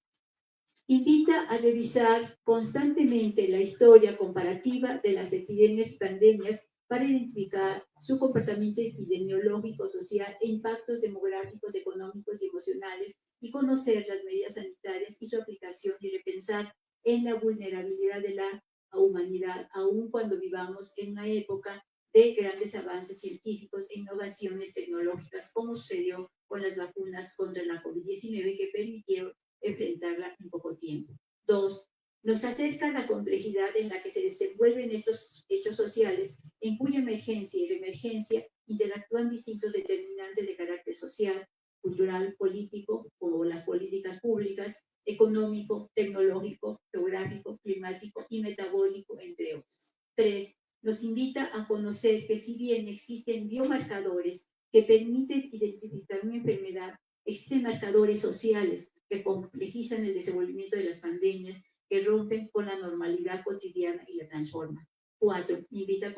Invita a revisar constantemente la historia comparativa de las epidemias y pandemias para identificar su comportamiento epidemiológico, social e impactos demográficos, económicos y emocionales, y conocer las medidas sanitarias y su aplicación y repensar en la vulnerabilidad de la humanidad, aun cuando vivamos en una época de grandes avances científicos e innovaciones tecnológicas, como sucedió con las vacunas contra la COVID-19 que permitieron enfrentarla en poco tiempo. 2. Nos acerca a la complejidad en la que se desenvuelven estos hechos sociales, en cuya emergencia y reemergencia interactúan distintos determinantes de carácter social, cultural, político, como las políticas públicas, económico, tecnológico, geográfico, climático y metabólico, entre otros. 3. Nos invita a conocer que si bien existen biomarcadores que permiten identificar una enfermedad, existen marcadores sociales que complejizan el desenvolvimiento de las pandemias, que rompen con la normalidad cotidiana y la transforman. 4. Invita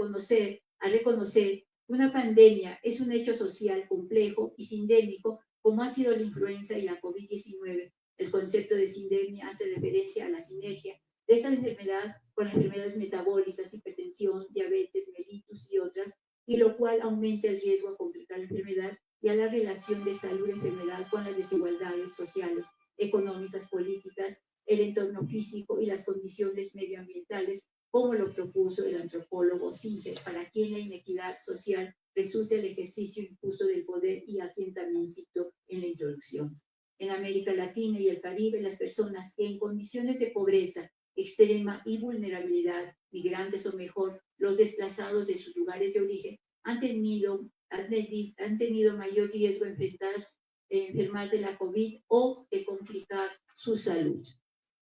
a reconocer que una pandemia es un hecho social complejo y sindémico, como ha sido la influenza y la COVID-19. El concepto de sindemia hace referencia a la sinergia de esa enfermedad con enfermedades metabólicas, hipertensión, diabetes, mellitus y otras, y lo cual aumenta el riesgo a complicar la enfermedad y a la relación de salud-enfermedad con las desigualdades sociales, económicas, políticas, el entorno físico y las condiciones medioambientales, como lo propuso el antropólogo Singer, para quien la inequidad social resulta el ejercicio injusto del poder, y a quien también citó en la introducción. En América Latina y el Caribe, las personas que en condiciones de pobreza extrema y vulnerabilidad, migrantes o mejor, los desplazados de sus lugares de origen, han tenido mayor riesgo de enfermar de la COVID o de complicar su salud.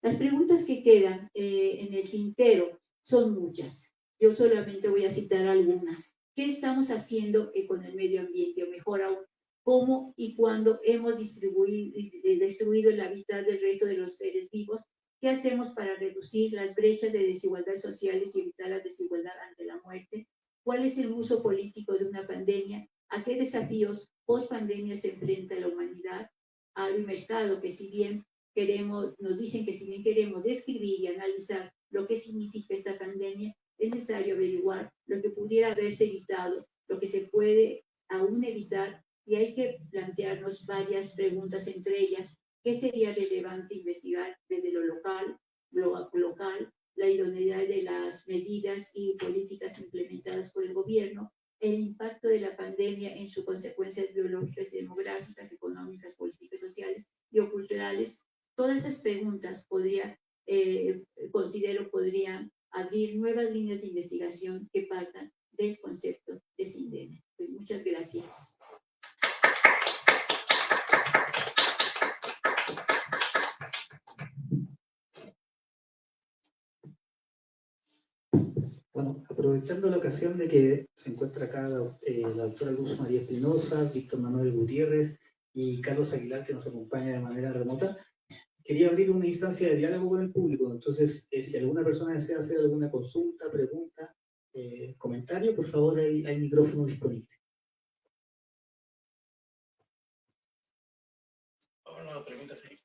Las preguntas que quedan en el tintero son muchas. Yo solamente voy a citar algunas. ¿Qué estamos haciendo con el medio ambiente? O mejor aún, ¿cómo y cuándo hemos destruido el hábitat del resto de los seres vivos? ¿Qué hacemos para reducir las brechas de desigualdad sociales y evitar la desigualdad ante la muerte? ¿Cuál es el uso político de una pandemia? ¿A qué desafíos post-pandemia se enfrenta la humanidad? Al mercado, que si bien nos dicen que si bien queremos describir y analizar lo que significa esta pandemia, es necesario averiguar lo que pudiera haberse evitado, lo que se puede aún evitar, y hay que plantearnos varias preguntas, entre ellas, ¿qué sería relevante investigar desde lo local, la idoneidad de las medidas y políticas implementadas por el gobierno, el impacto de la pandemia en sus consecuencias biológicas y demográficas, económicas, políticas, sociales y o culturales? Todas esas preguntas considero podrían abrir nuevas líneas de investigación que partan del concepto de sindemia. Pues muchas gracias. Bueno, aprovechando la ocasión de que se encuentra acá la doctora Luz María Espinosa, Víctor Manuel Gutiérrez y Carlos Aguilar, que nos acompaña de manera remota, quería abrir una instancia de diálogo con el público. Entonces, si alguna persona desea hacer alguna consulta, pregunta, comentario, por favor, hay micrófono disponible. Una pregunta, sí.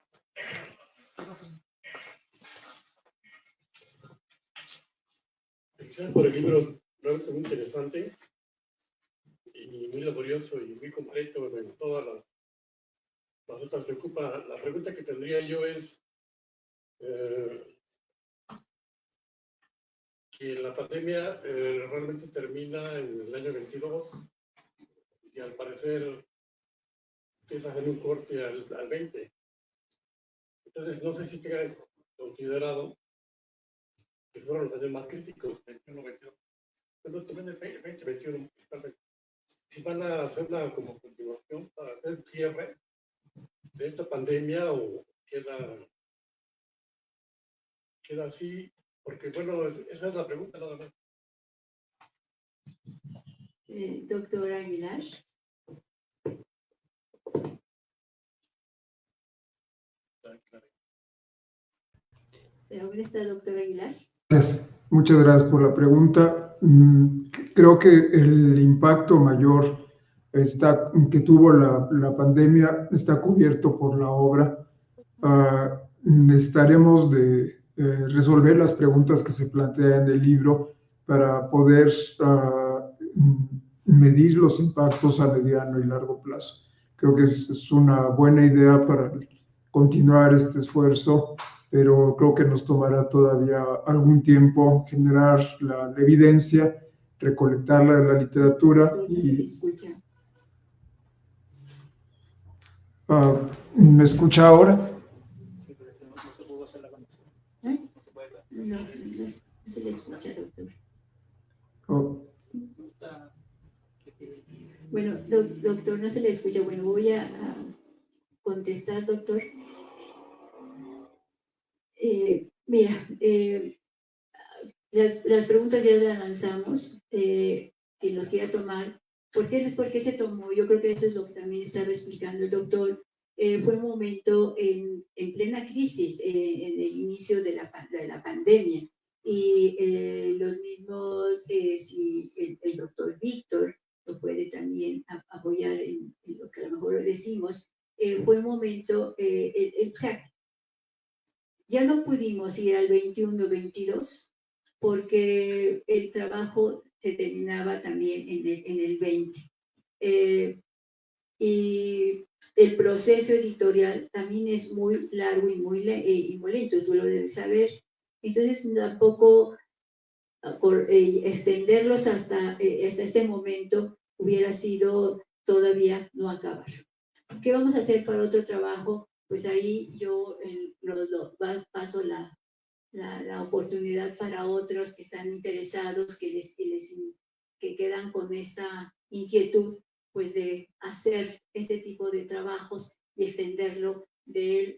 Gracias por el libro, realmente muy interesante y muy laborioso y muy completo en todas las otras preocupa. La pregunta que tendría yo es que la pandemia realmente termina en el año 22 y al parecer empieza a hacer un corte al 20. Entonces no sé si tengan considerado que fueron los años más críticos, 21, 22, pero también el 20, 21, si van a hacer una como continuación para hacer el cierre de esta pandemia o queda así, porque bueno, esa es la pregunta nada más. Doctor Aguilar. ¿Dónde está el doctor Aguilar? Muchas gracias por la pregunta. Creo que el impacto mayor que tuvo la pandemia está cubierto por la obra. Necesitaremos de resolver las preguntas que se plantean en el libro para poder medir los impactos a mediano y largo plazo. Creo que es una buena idea para continuar este esfuerzo, pero creo que nos tomará todavía algún tiempo generar la evidencia, recolectarla de la literatura. No se le escucha. ¿Me escucha ahora? No se le escucha, doctor. Oh. Bueno, doctor, no se le escucha. Bueno, voy a contestar, doctor. Mira, las preguntas ya las lanzamos. Quien los quiera tomar. ¿Por qué se tomó? Yo creo que eso es lo que también estaba explicando el doctor. Fue un momento en plena crisis, en el inicio de la pandemia. Y los mismos, si el doctor Víctor lo puede también apoyar en lo que a lo mejor decimos, fue un momento, o sea, ya no pudimos ir al 21-22 porque el trabajo se terminaba también en el 20. Y el proceso editorial también es muy largo y muy lento, tú lo debes saber. Entonces, tampoco extenderlos hasta este momento hubiera sido todavía no acabar. ¿Qué vamos a hacer para otro trabajo? Pues ahí yo paso la oportunidad para otros que están interesados, que quedan con esta inquietud, pues de hacer este tipo de trabajos y extenderlo del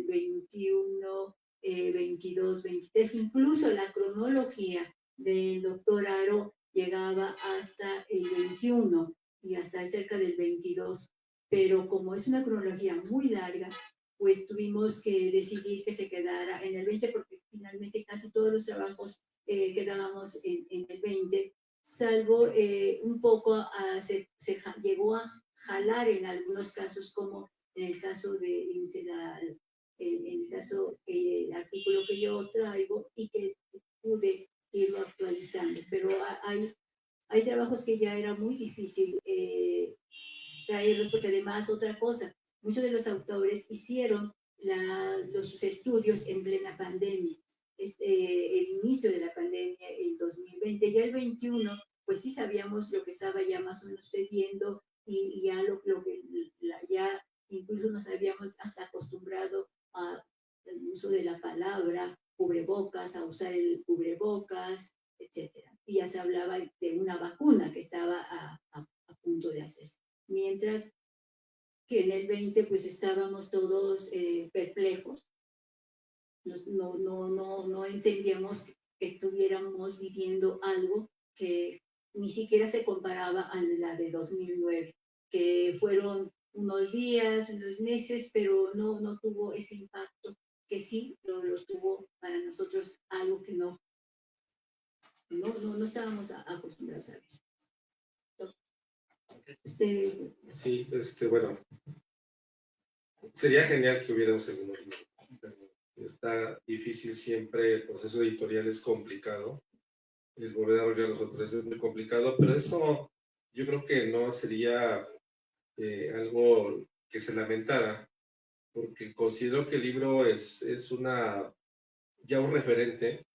21, 22, 23, incluso la cronología del doctor Aro llegaba hasta el 21 y hasta cerca del 22, pero como es una cronología muy larga, pues tuvimos que decidir que se quedara en el 20 porque finalmente casi todos los trabajos quedábamos en el 20, salvo un poco se llegó a jalar en algunos casos, como en el caso de el artículo que yo traigo y que pude irlo actualizando, pero hay trabajos que ya era muy difícil traerlos, porque además otra cosa, muchos de los autores hicieron sus estudios en plena pandemia, el inicio de la pandemia, el 2020, ya el 21, pues sí sabíamos lo que estaba ya más o menos sucediendo y ya ya incluso nos habíamos hasta acostumbrado al uso de la palabra cubrebocas, a usar el cubrebocas, etcétera. Y ya se hablaba de una vacuna que estaba a punto de hacerse. Mientras que en el 20 pues estábamos todos perplejos, no entendíamos que estuviéramos viviendo algo que ni siquiera se comparaba a la de 2009, que fueron unos días, unos meses, pero no tuvo ese impacto que sí lo tuvo para nosotros, algo que no estábamos acostumbrados a ver. Sí, bueno, sería genial que hubiera un segundo libro. Está difícil siempre, el proceso editorial es complicado, el volver a arrollar los autores es muy complicado, pero eso yo creo que no sería algo que se lamentara, porque considero que el libro es ya un referente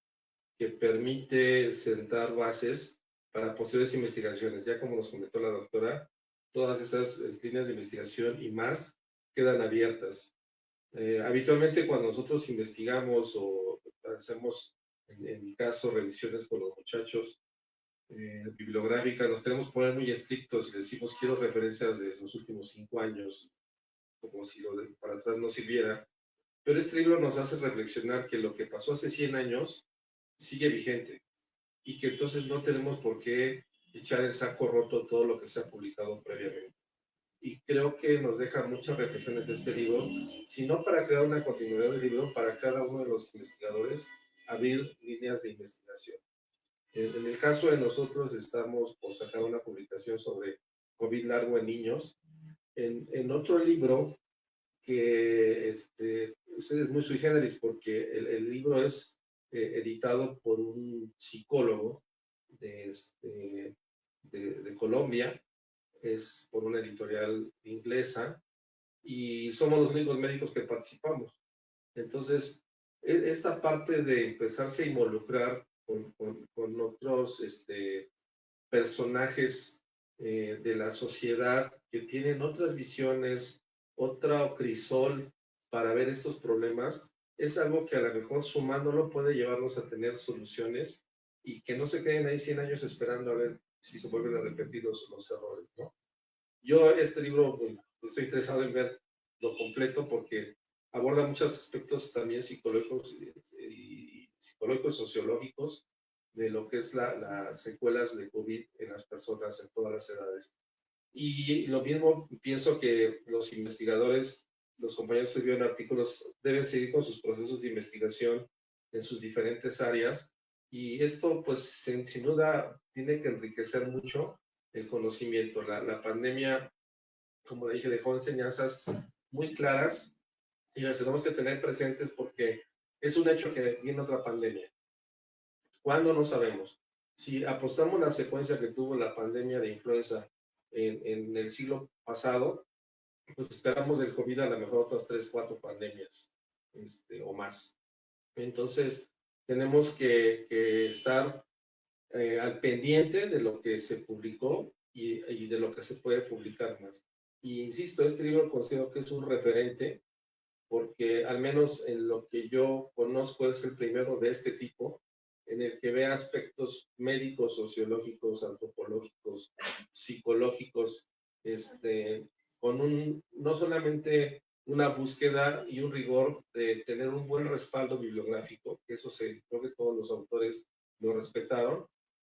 que permite sentar bases para posteriores investigaciones. Ya como nos comentó la doctora, todas esas líneas de investigación y más quedan abiertas. Habitualmente cuando nosotros investigamos o hacemos, en mi caso, revisiones con los muchachos, bibliográficas, nos queremos poner muy estrictos y decimos quiero referencias de los últimos 5 años, como si lo de para atrás no sirviera. Pero este libro nos hace reflexionar que lo que pasó hace 100 años sigue vigente y que entonces no tenemos por qué echar en saco roto todo lo que se ha publicado previamente. Y creo que nos deja muchas reflexiones este libro, sino para crear una continuidad del libro para cada uno de los investigadores, abrir líneas de investigación. En el caso de nosotros estamos por sacar una publicación sobre COVID largo en niños. En otro libro que es muy sui generis porque el libro es editado por un psicólogo de de Colombia, es por una editorial inglesa, y somos los únicos médicos que participamos. Entonces, esta parte de empezarse a involucrar con otros personajes de la sociedad que tienen otras visiones, otro crisol para ver estos problemas, es algo que a lo mejor sumándolo puede llevarnos a tener soluciones y que no se queden ahí 100 años esperando a ver si se vuelven a repetir los errores, ¿no? Yo este libro estoy interesado en ver lo completo porque aborda muchos aspectos también psicológicos y sociológicos de lo que es las secuelas de COVID en las personas en todas las edades. Y lo mismo pienso que los investigadores, los compañeros que escriben artículos, deben seguir con sus procesos de investigación en sus diferentes áreas. Y esto, pues, sin duda, tiene que enriquecer mucho el conocimiento. La pandemia, como le dije, dejó enseñanzas muy claras y las tenemos que tener presentes porque es un hecho que viene otra pandemia. ¿Cuándo? No sabemos. Si apostamos la secuencia que tuvo la pandemia de influenza en el siglo pasado, pues esperamos del COVID a lo mejor otras 3, 4 pandemias o más. Entonces, tenemos que estar al pendiente de lo que se publicó y de lo que se puede publicar más. Y insisto, este libro considero que es un referente porque al menos en lo que yo conozco es el primero de este tipo, en el que ve aspectos médicos, sociológicos, antropológicos, psicológicos, con no solamente una búsqueda y un rigor de tener un buen respaldo bibliográfico, que eso creo que todos los autores lo respetaron,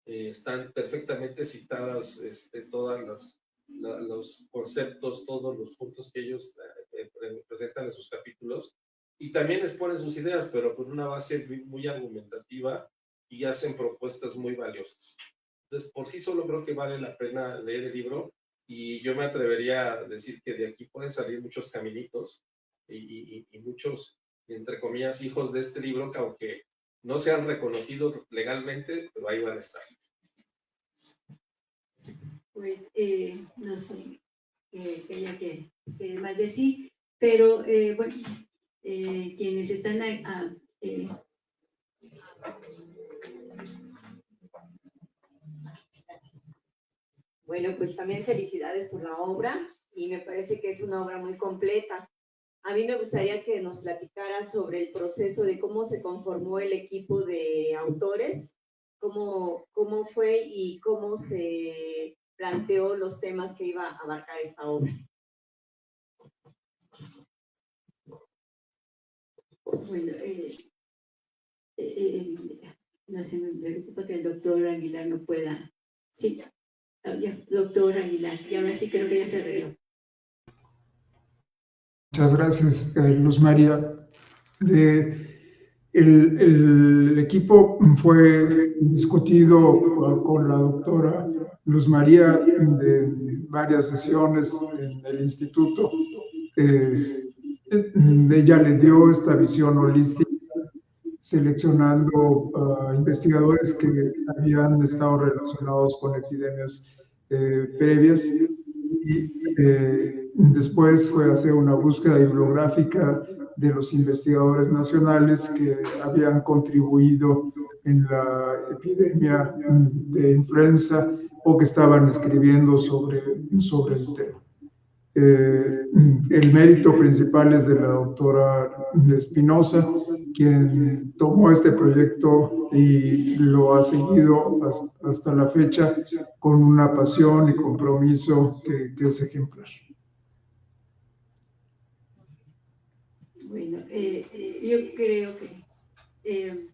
están perfectamente citadas todas los conceptos, todos los puntos que ellos presentan en sus capítulos, y también exponen sus ideas, pero con una base muy argumentativa y hacen propuestas muy valiosas. Entonces, por sí solo creo que vale la pena leer el libro y yo me atrevería a decir que de aquí pueden salir muchos caminitos y muchos, entre comillas, hijos de este libro que aunque no sean reconocidos legalmente, pero ahí van a estar. Pues no sé qué haya que más decir, pero bueno, quienes están Bueno, pues también felicidades por la obra y me parece que es una obra muy completa. A mí me gustaría que nos platicaras sobre el proceso de cómo se conformó el equipo de autores, cómo fue y cómo se planteó los temas que iba a abarcar esta obra. Bueno, no sé, me preocupa que el doctor Aguilar no pueda. Sí, doctor Aguilar, y ahora sí creo que ya se arregló. Muchas gracias, Luz María. El equipo fue discutido con la doctora Luz María de varias sesiones en el instituto. Ella le dio esta visión holística, seleccionando investigadores que habían estado relacionados con epidemias previas y después fue a hacer una búsqueda bibliográfica de los investigadores nacionales que habían contribuido en la epidemia de influenza o que estaban escribiendo sobre el tema. El mérito principal es de la doctora Espinosa, quien tomó este proyecto y lo ha seguido hasta la fecha con una pasión y compromiso que es ejemplar. Bueno, yo creo que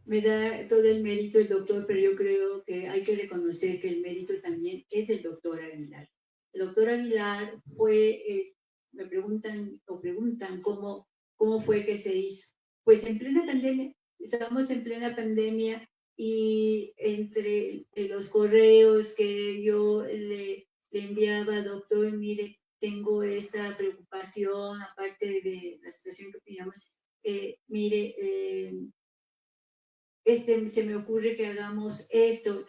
me da todo el mérito el doctor, pero yo creo que hay que reconocer que el mérito también es del doctor Aguilar. El doctor Aguilar fue, me preguntan cómo fue que se hizo. Pues en plena pandemia, estábamos en plena pandemia y entre los correos que yo le enviaba, doctor, mire, tengo esta preocupación, aparte de la situación que opinamos, mire, se me ocurre que hagamos esto,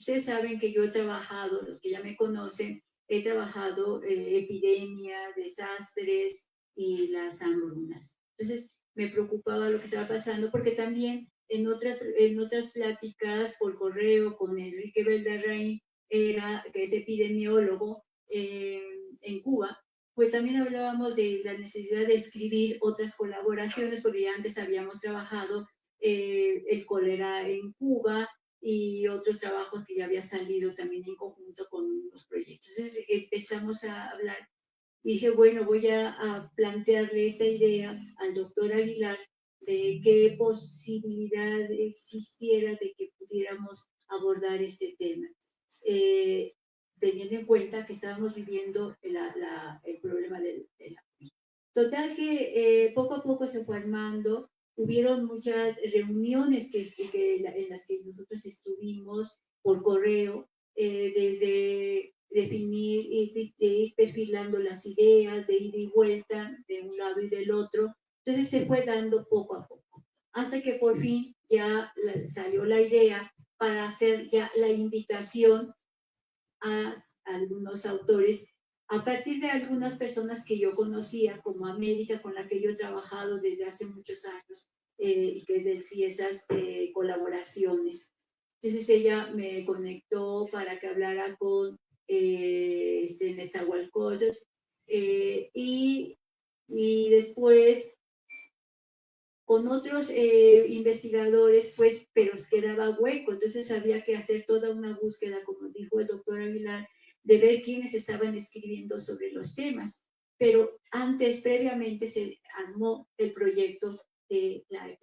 ustedes saben que yo he trabajado, los que ya me conocen, he trabajado epidemias, desastres y las hambrunas. Entonces, me preocupaba lo que estaba pasando, porque también en otras pláticas por correo con Enrique Beldarrain, que es epidemiólogo en Cuba, pues también hablábamos de la necesidad de escribir otras colaboraciones, porque ya antes habíamos trabajado el cólera en Cuba y otros trabajos que ya había salido también en conjunto con los proyectos. Entonces empezamos a hablar y dije, bueno, voy a plantearle esta idea al doctor Aguilar de qué posibilidad existiera de que pudiéramos abordar este tema, teniendo en cuenta que estábamos viviendo el problema de la COVID. Total que poco a poco se fue armando, hubieron muchas reuniones en las que nosotros estuvimos por correo, desde definir y de ir perfilando las ideas, de ida y vuelta, de un lado y del otro. Entonces se fue dando poco a poco, hasta que por fin ya salió la idea para hacer ya la invitación a algunos autores, a partir de algunas personas que yo conocía, como América, con la que yo he trabajado desde hace muchos años, y que es del sí esas colaboraciones. Entonces ella me conectó para que hablara con Netzahualcóyotl, y después con otros investigadores, pues, pero quedaba hueco, entonces había que hacer toda una búsqueda, como dijo el doctor Aguilar, de ver quiénes estaban escribiendo sobre los temas. Pero antes, previamente, se armó el proyecto de la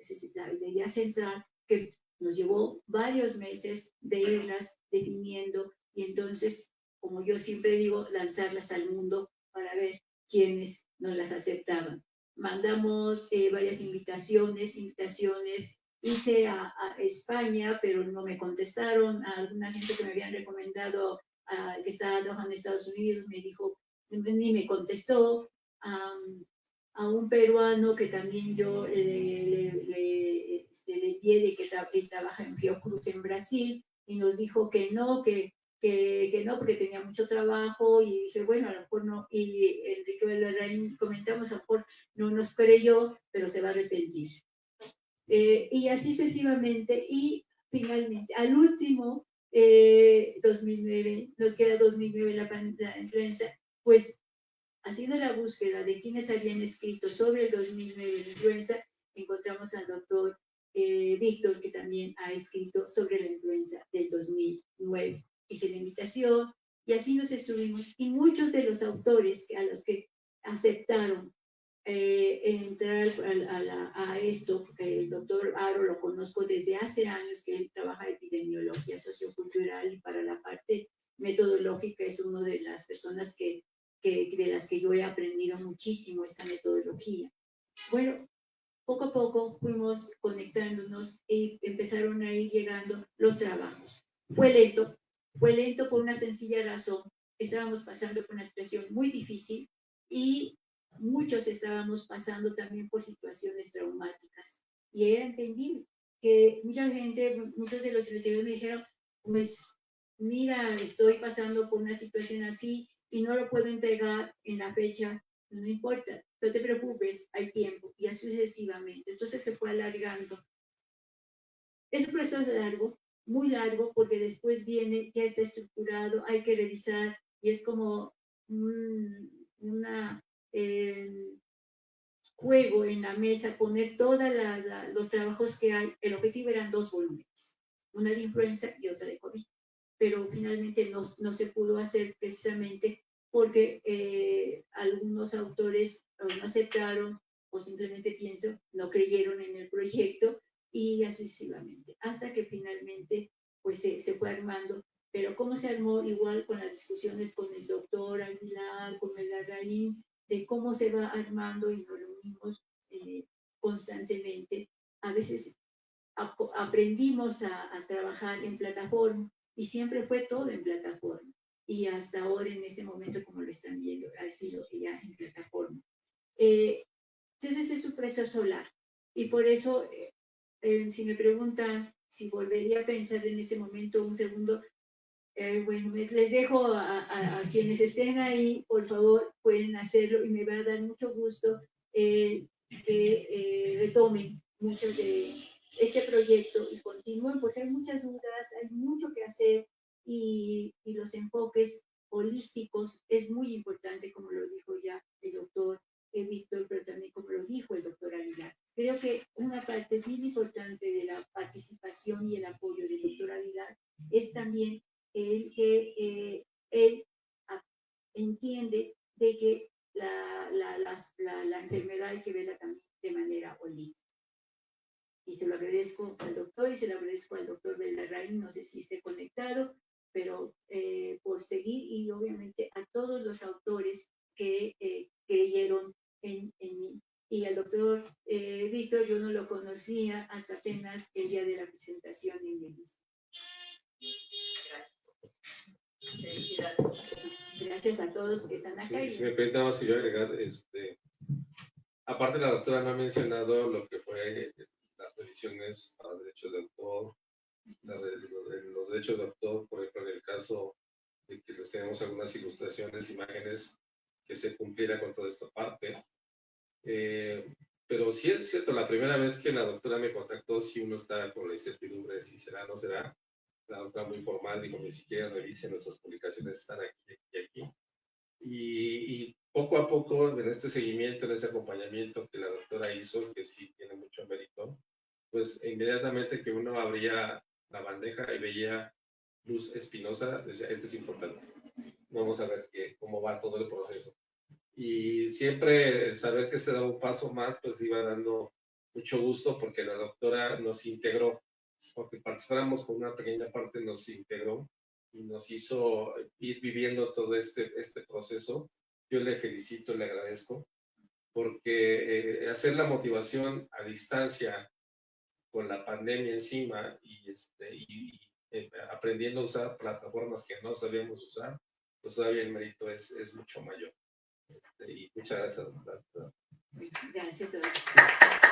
idea central, que nos llevó varios meses de irlas definiendo, y entonces, como yo siempre digo, lanzarlas al mundo para ver quiénes nos las aceptaban. Mandamos varias invitaciones, hice a España, pero no me contestaron. A alguna gente que me habían recomendado, que estaba trabajando en Estados Unidos, me dijo, ni me contestó. A un peruano que también yo le envié de que él trabaja en Fiocruz en Brasil, y nos dijo que no, que no, porque tenía mucho trabajo, y dije, bueno, a lo mejor no, y Enrique Beldarrain comentamos, a lo mejor no nos creyó, pero se va a arrepentir. Y así sucesivamente, y finalmente, al último, 2009, nos queda 2009 la influenza, pues haciendo la búsqueda de quienes habían escrito sobre el 2009 la influenza, encontramos al doctor Víctor, que también ha escrito sobre la influenza del 2009. Hice la invitación y así nos estuvimos. Y muchos de los autores a los que aceptaron entrar a esto, el doctor Aro lo conozco desde hace años, que él trabaja en epidemiología sociocultural, y para la parte metodológica es una de las personas de las que yo he aprendido muchísimo esta metodología. Bueno, poco a poco fuimos conectándonos y empezaron a ir llegando los trabajos. Fue lento por una sencilla razón. Estábamos pasando por una situación muy difícil y muchos estábamos pasando también por situaciones traumáticas. Y era entendible que mucha gente, muchos de los investigadores me dijeron, pues mira, estoy pasando por una situación así y no lo puedo entregar en la fecha, no importa, no te preocupes, hay tiempo, y así sucesivamente. Entonces se fue alargando. Ese proceso es largo, muy largo, porque después viene, ya está estructurado, hay que revisar, y es como una juego en la mesa, poner todos los trabajos que hay. El objetivo eran 2 volúmenes, una de influenza y otra de COVID, pero finalmente no se pudo hacer precisamente porque algunos autores no aceptaron, o simplemente no creyeron en el proyecto, y así sucesivamente, hasta que finalmente pues se fue armando. Pero cómo se armó, igual con las discusiones con el doctor Aguilar, con el Larraín, de cómo se va armando, y nos reunimos constantemente. A veces aprendimos a trabajar en plataforma, y siempre fue todo en plataforma, y hasta ahora, en este momento, como lo están viendo, ha sido ya en plataforma. Entonces es un proceso solar, y por eso, si me preguntan si volvería a pensar en este momento un segundo, Bueno, les dejo a quienes estén ahí, por favor, pueden hacerlo y me va a dar mucho gusto que retomen mucho de este proyecto y continúen, porque hay muchas dudas, hay mucho que hacer y los enfoques holísticos es muy importante, como lo dijo ya el doctor Víctor, pero también como lo dijo el doctor Aguilar. Creo que una parte bien importante de la participación y el apoyo del doctor Aguilar es también el que él entiende de que la enfermedad hay que verla también de manera holística. Y se lo agradezco al doctor y se lo agradezco al doctor Belarraín, no sé si esté conectado, pero por seguir y obviamente a todos los autores que creyeron en mí. Y al doctor Víctor yo no lo conocía hasta apenas el día de la presentación en el instituto. Gracias. Felicidades. Gracias a todos que están acá. Si me permite, si yo agregar, aparte la doctora no ha mencionado lo que fue las revisiones a los derechos de autor, los derechos de autor, por ejemplo, en el caso de que tenemos algunas ilustraciones, imágenes, que se cumpliera con toda esta parte. Pero sí es cierto, la primera vez que la doctora me contactó, si uno está con la incertidumbre de si será o no será, la doctora muy formal dijo, ni siquiera revisen nuestras publicaciones, están aquí, aquí, aquí. Y poco a poco, en este seguimiento, en ese acompañamiento que la doctora hizo, que sí tiene mucho mérito, pues inmediatamente que uno abría la bandeja y veía Luz Espinosa, decía, este es importante, vamos a ver cómo va todo el proceso. Y siempre saber que se daba un paso más, pues iba dando mucho gusto porque la doctora nos integró, porque participáramos con una pequeña parte, nos integró y nos hizo ir viviendo todo este proceso. Yo le felicito, le agradezco, porque hacer la motivación a distancia con la pandemia encima y aprendiendo a usar plataformas que no sabíamos usar, pues todavía el mérito es mucho mayor. Y muchas gracias, doctora. Gracias a todos.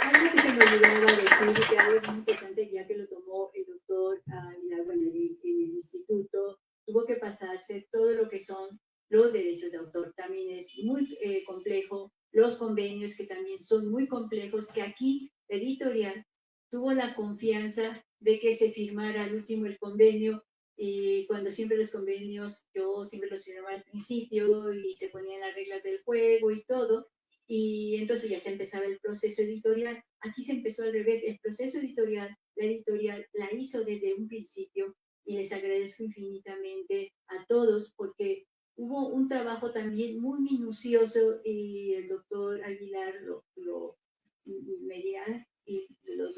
Algo que se me olvidaba decir, que algo muy importante, ya que lo tomó el doctor Aguilar, bueno, en el instituto, tuvo que pasarse todo lo que son los derechos de autor. También es muy complejo, los convenios que también son muy complejos, que aquí la editorial tuvo la confianza de que se firmara al último el convenio, y cuando siempre los convenios, yo siempre los firmaba al principio y se ponían las reglas del juego y todo, y entonces ya se empezaba el proceso editorial. Aquí se empezó al revés, el proceso editorial, la editorial la hizo desde un principio y les agradezco infinitamente a todos porque hubo un trabajo también muy minucioso y el doctor Aguilar me dirá, y los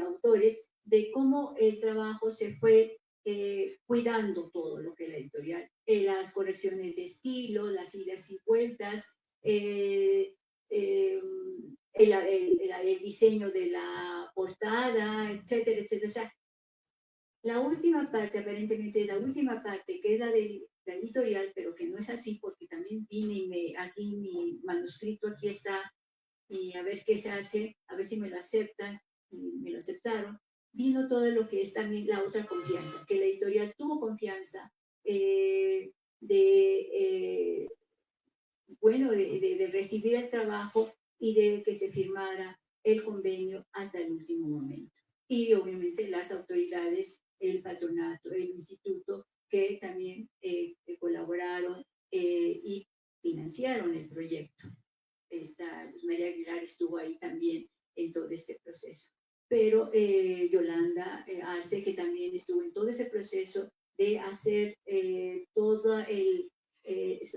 autores, de cómo el trabajo se fue cuidando todo lo que la editorial, las correcciones de estilo, las idas y vueltas, el diseño de la portada, etcétera, etcétera. O sea, la última parte, aparentemente la última parte, que es la de la editorial, pero que no es así, porque también vine y aquí mi manuscrito aquí está, y a ver qué se hace, a ver si me lo aceptan, y me lo aceptaron. Vino todo lo que es también la otra confianza, que la editorial tuvo confianza de recibir el trabajo y de que se firmara el convenio hasta el último momento. Y obviamente las autoridades, el patronato, el instituto, que también colaboraron y financiaron el proyecto. María Aguilar estuvo ahí también en todo este proceso. Pero Yolanda Arce, que también estuvo en todo ese proceso de hacer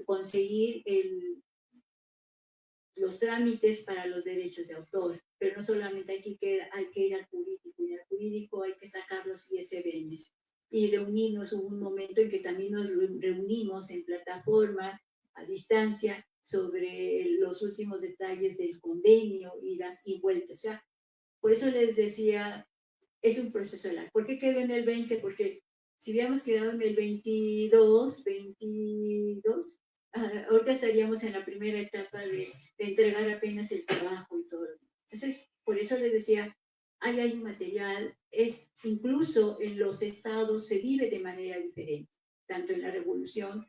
conseguir los trámites para los derechos de autor. Pero no solamente hay que ir al jurídico, y al jurídico hay que sacar los ISBNs. Y reunirnos, hubo un momento en que también nos reunimos en plataforma, a distancia, sobre los últimos detalles del convenio, idas y vueltas. O sea, por eso les decía, es un proceso largo. ¿Por qué quedó en el 20? Porque si hubiéramos quedado en el 22, ahorita estaríamos en la primera etapa de entregar apenas el trabajo y todo. Entonces, por eso les decía, ahí hay un material, incluso en los estados se vive de manera diferente, tanto en la revolución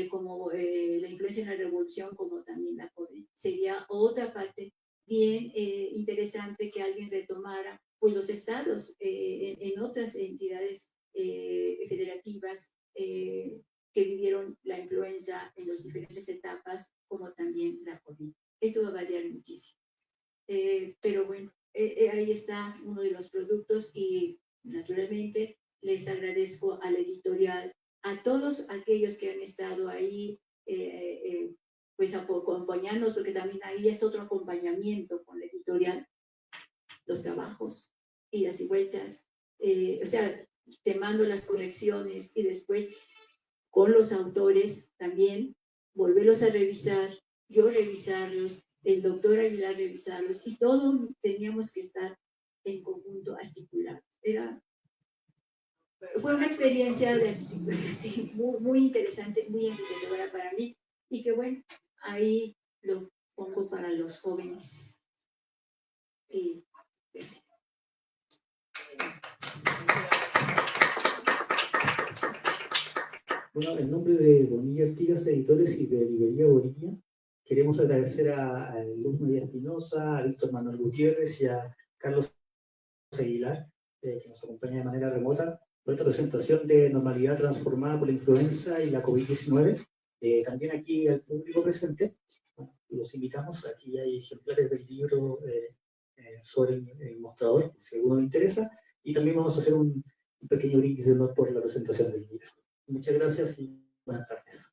como la influencia en la revolución, como también la COVID. Sería otra parte bien interesante que alguien retomara, pues los estados en otras entidades federativas que vivieron la influenza en las diferentes etapas, como también la COVID. Eso va a variar muchísimo. Pero bueno, ahí está uno de los productos y naturalmente les agradezco a la editorial, a todos aquellos que han estado ahí, pues acompañándonos, porque también ahí es otro acompañamiento con la editorial, los trabajos, idas y vueltas, o sea, te mando las correcciones y después con los autores también volverlos a revisar, yo revisarlos, el doctor Aguilar revisarlos, y todos teníamos que estar en conjunto articulados. Fue una experiencia sí, muy interesante, muy enriquecedora para mí, y que bueno, ahí lo pongo para los jóvenes. Y gracias. Bueno, en nombre de Bonilla Artigas Editores y de Librería Bonilla, queremos agradecer a Luz María Espinosa, a Víctor Manuel Gutiérrez y a Carlos Aguilar, que nos acompaña de manera remota, por esta presentación de Normalidad transformada por la influenza y la COVID-19. También aquí al público presente, bueno, los invitamos, aquí hay ejemplares del libro sobre el mostrador, si a alguno le interesa, y también vamos a hacer un pequeño brindis de honor por la presentación del libro. Muchas gracias y buenas tardes.